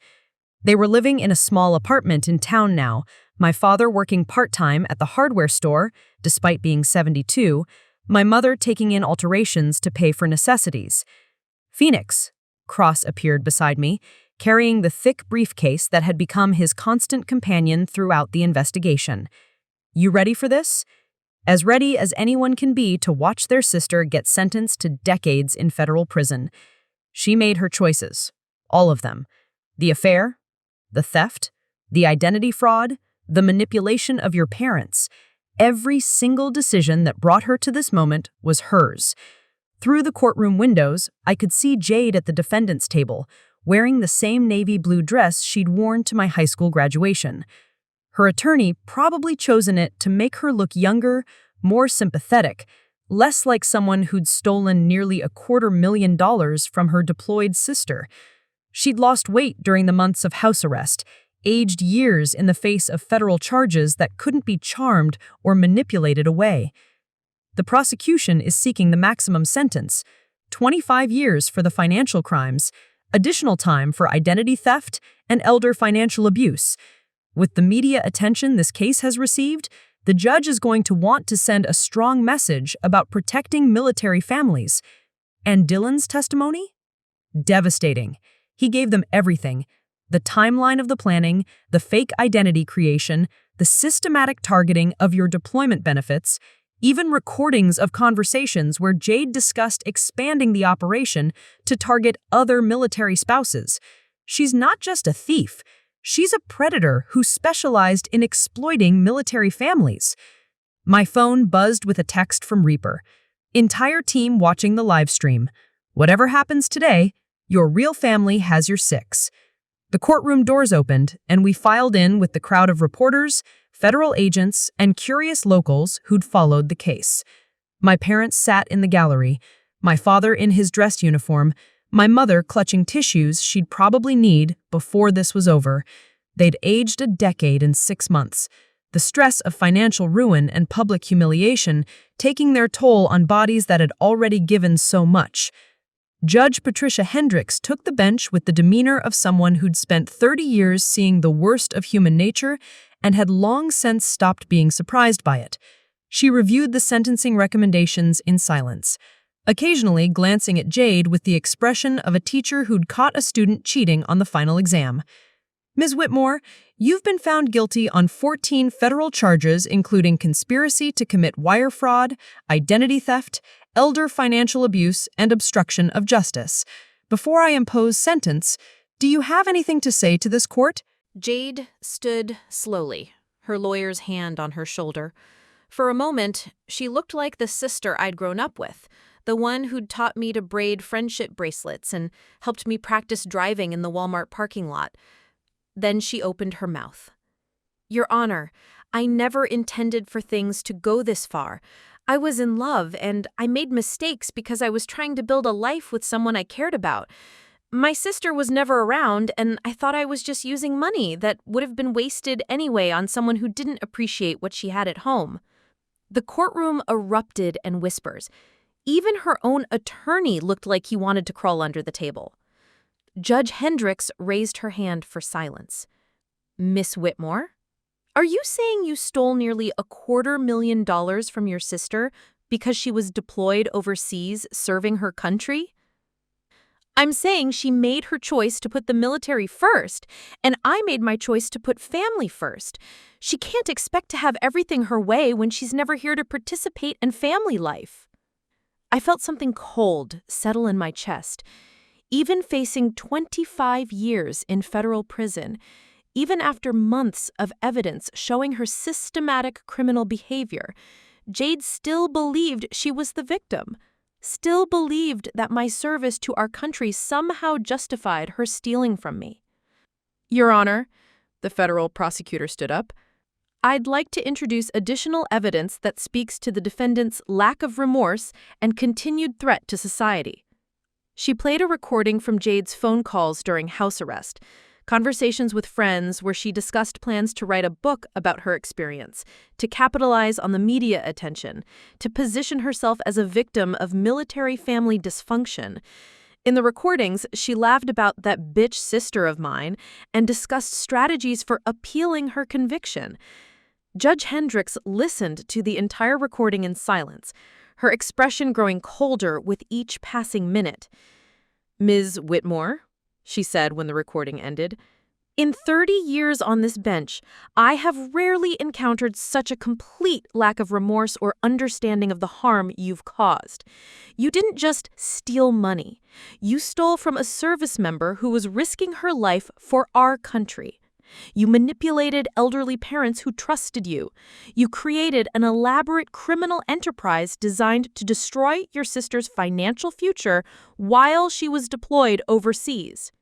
They were living in a small apartment in town now, my father working part-time at the hardware store, despite being 72, my mother taking in alterations to pay for necessities. Phoenix, Cross appeared beside me, carrying the thick briefcase that had become his constant companion throughout the investigation. You ready for this? As ready as anyone can be to watch their sister get sentenced to decades in federal prison. She made her choices, all of them. The affair, the theft, the identity fraud, the manipulation of your parents. Every single decision that brought her to this moment was hers. Through the courtroom windows, I could see Jade at the defendant's table, wearing the same navy blue dress she'd worn to my high school graduation. Her attorney probably chosen it to make her look younger, more sympathetic, less like someone who'd stolen nearly $250,000 from her deployed sister. She'd lost weight during the months of house arrest, aged years in the face of federal charges that couldn't be charmed or manipulated away. The prosecution is seeking the maximum sentence, 25 years for the financial crimes, additional time for identity theft and elder financial abuse. With the media attention this case has received, the judge is going to want to send a strong message about protecting military families. And Dylan's testimony? Devastating. He gave them everything. The timeline of the planning, the fake identity creation, the systematic targeting of your deployment benefits, even recordings of conversations where Jade discussed expanding the operation to target other military spouses. She's not just a thief. She's a predator who specialized in exploiting military families. My phone buzzed with a text from Reaper. Entire team watching the live stream. Whatever happens today, your real family has your 6. The courtroom doors opened, and we filed in with the crowd of reporters, federal agents, and curious locals who'd followed the case. My parents sat in the gallery, my father in his dress uniform, my mother clutching tissues she'd probably need before this was over. They'd aged a decade in 6 months. The stress of financial ruin and public humiliation taking their toll on bodies that had already given so much. Judge Patricia Hendricks took the bench with the demeanor of someone who'd spent 30 years seeing the worst of human nature and had long since stopped being surprised by it. She reviewed the sentencing recommendations in silence, occasionally glancing at Jade with the expression of a teacher who'd caught a student cheating on the final exam. Ms. Whitmore, you've been found guilty on 14 federal charges including conspiracy to commit wire fraud, identity theft, elder financial abuse, and obstruction of justice. Before I impose sentence, do you have anything to say to this court? Jade stood slowly, her lawyer's hand on her shoulder. For a moment, she looked like the sister I'd grown up with, the one who'd taught me to braid friendship bracelets and helped me practice driving in the Walmart parking lot. Then she opened her mouth. Your Honor, I never intended for things to go this far. I was in love, and I made mistakes because I was trying to build a life with someone I cared about. My sister was never around, and I thought I was just using money that would have been wasted anyway on someone who didn't appreciate what she had at home. The courtroom erupted in whispers. Even her own attorney looked like he wanted to crawl under the table. Judge Hendricks raised her hand for silence. Miss Whitmore? Are you saying you stole nearly $250,000 from your sister because she was deployed overseas serving her country? I'm saying she made her choice to put the military first, and I made my choice to put family first. She can't expect to have everything her way when she's never here to participate in family life. I felt something cold settle in my chest. Even facing 25 years in federal prison, even after months of evidence showing her systematic criminal behavior, Jade still believed she was the victim, still believed that my service to our country somehow justified her stealing from me. Your Honor, the federal prosecutor stood up, I'd like to introduce additional evidence that speaks to the defendant's lack of remorse and continued threat to society. She played a recording from Jade's phone calls during house arrest, conversations with friends where she discussed plans to write a book about her experience, to capitalize on the media attention, to position herself as a victim of military family dysfunction. In the recordings, she laughed about that bitch sister of mine and discussed strategies for appealing her conviction. Judge Hendricks listened to the entire recording in silence, her expression growing colder with each passing minute. Ms. Whitmore, she said when the recording ended, in 30 years on this bench, I have rarely encountered such a complete lack of remorse or understanding of the harm you've caused. You didn't just steal money. You stole from a service member who was risking her life for our country. You manipulated elderly parents who trusted you. You created an elaborate criminal enterprise designed to destroy your sister's financial future while she was deployed overseas.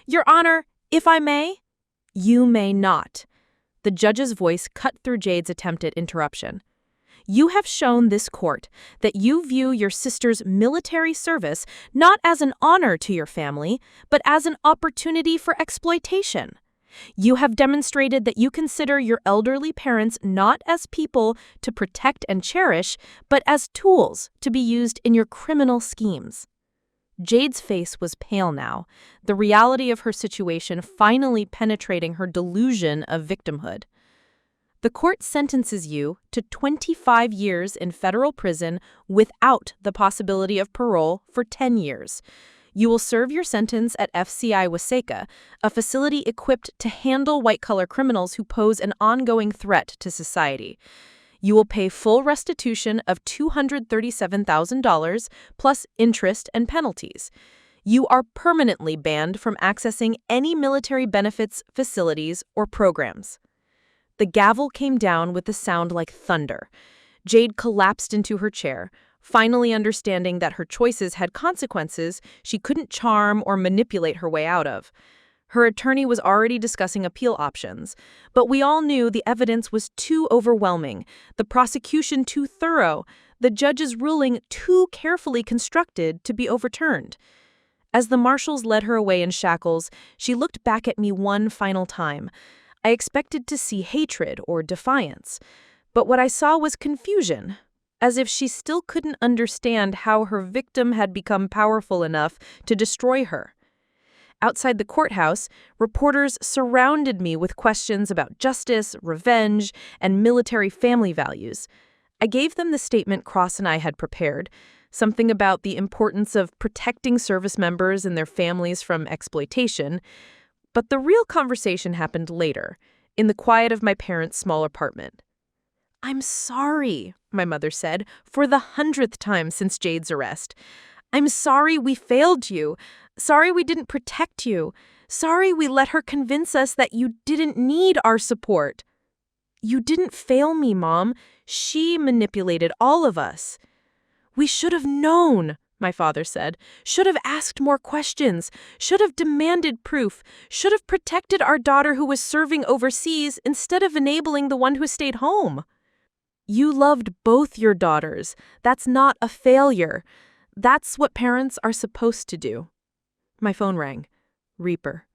Your Honor, if I may? You may not. The judge's voice cut through Jade's attempt at interruption. You have shown this court that you view your sister's military service not as an honor to your family, but as an opportunity for exploitation. You have demonstrated that you consider your elderly parents not as people to protect and cherish, but as tools to be used in your criminal schemes. Jade's face was pale now, the reality of her situation finally penetrating her delusion of victimhood. The court sentences you to 25 years in federal prison without the possibility of parole for 10 years. You will serve your sentence at FCI Waseca, a facility equipped to handle white-collar criminals who pose an ongoing threat to society. You will pay full restitution of $237,000 plus interest and penalties. You are permanently banned from accessing any military benefits, facilities, or programs. The gavel came down with a sound like thunder. Jade collapsed into her chair, finally understanding that her choices had consequences she couldn't charm or manipulate her way out of. Her attorney was already discussing appeal options, but we all knew the evidence was too overwhelming, the prosecution too thorough, the judge's ruling too carefully constructed to be overturned. As the marshals led her away in shackles, she looked back at me one final time. I expected to see hatred or defiance, but what I saw was confusion, as if she still couldn't understand how her victim had become powerful enough to destroy her. Outside the courthouse, reporters surrounded me with questions about justice, revenge, and military family values. I gave them the statement Cross and I had prepared, something about the importance of protecting service members and their families from exploitation. But the real conversation happened later, in the quiet of my parents' small apartment. "I'm sorry," my mother said, for the 100th time since Jade's arrest. "I'm sorry we failed you. Sorry we didn't protect you. Sorry we let her convince us that you didn't need our support." "You didn't fail me, Mom. She manipulated all of us." "We should have known," my father said. "Should have asked more questions. Should have demanded proof. Should have protected our daughter who was serving overseas instead of enabling the one who stayed home." You loved both your daughters. That's not a failure. That's what parents are supposed to do. My phone rang. Reaper.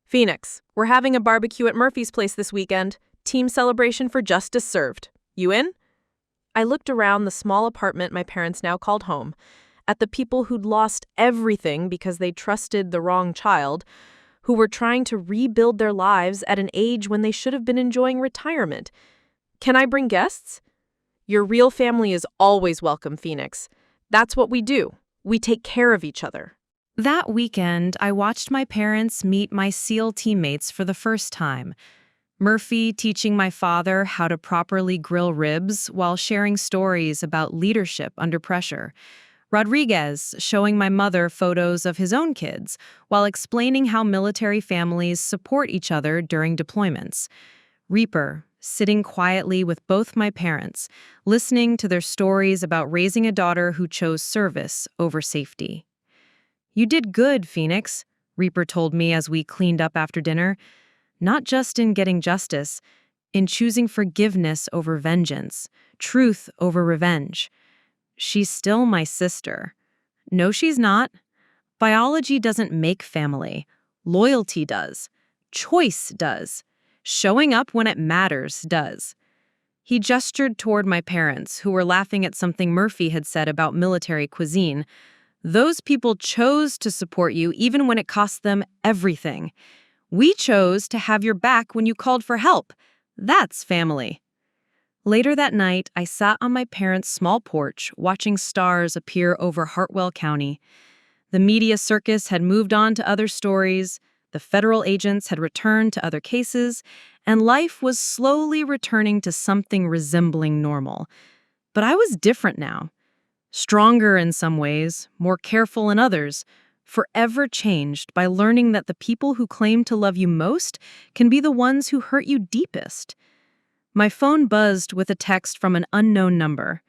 Phoenix, we're having a barbecue at Murphy's place this weekend. Team celebration for justice served. You in? I looked around the small apartment my parents now called home, at the people who'd lost everything because they trusted the wrong child, who were trying to rebuild their lives at an age when they should have been enjoying retirement. Can I bring guests? Your real family is always welcome, Phoenix. That's what we do. We take care of each other. That weekend, I watched my parents meet my SEAL teammates for the first time. Murphy teaching my father how to properly grill ribs while sharing stories about leadership under pressure. Rodriguez showing my mother photos of his own kids while explaining how military families support each other during deployments. Reaper sitting quietly with both my parents, listening to their stories about raising a daughter who chose service over safety. "You did good, Phoenix," Reaper told me as we cleaned up after dinner. "Not just in getting justice, in choosing forgiveness over vengeance, truth over revenge. She's still my sister." "No, she's not. Biology doesn't make family. Loyalty does. Choice does. Showing up when it matters does." He gestured toward my parents, who were laughing at something Murphy had said about military cuisine. "Those people chose to support you even when it cost them everything. We chose to have your back when you called for help. That's family." Later that night, I sat on my parents' small porch watching stars appear over Hartwell County. The media circus had moved on to other stories, the federal agents had returned to other cases, and life was slowly returning to something resembling normal. But I was different now. Stronger in some ways, more careful in others, forever changed by learning that the people who claim to love you most can be the ones who hurt you deepest. My phone buzzed with a text from an unknown number.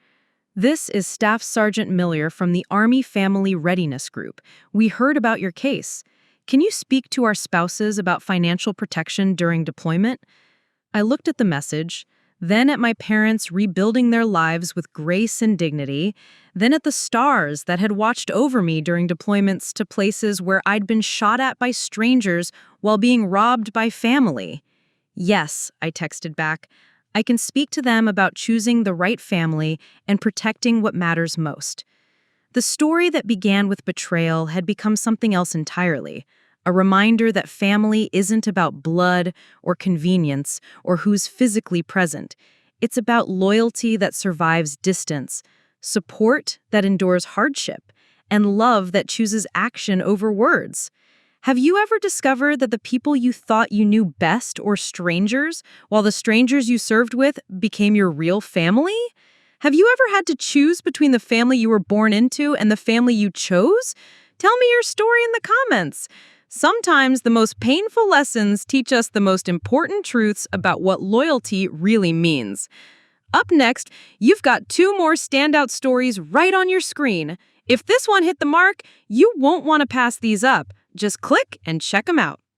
"This is Staff Sergeant Miller from the Army Family Readiness Group. We heard about your case. Can you speak to our spouses about financial protection during deployment?" I looked at the message, then at my parents rebuilding their lives with grace and dignity, then at the stars that had watched over me during deployments to places where I'd been shot at by strangers while being robbed by family. "Yes," I texted back, "I can speak to them about choosing the right family and protecting what matters most." The story that began with betrayal had become something else entirely, a reminder that family isn't about blood or convenience or who's physically present. It's about loyalty that survives distance, support that endures hardship, and love that chooses action over words. Have you ever discovered that the people you thought you knew best were strangers, while the strangers you served with became your real family? Have you ever had to choose between the family you were born into and the family you chose? Tell me your story in the comments. Sometimes the most painful lessons teach us the most important truths about what loyalty really means. Up next, you've got 2 more standout stories right on your screen. If this one hit the mark, you won't want to pass these up. Just click and check them out.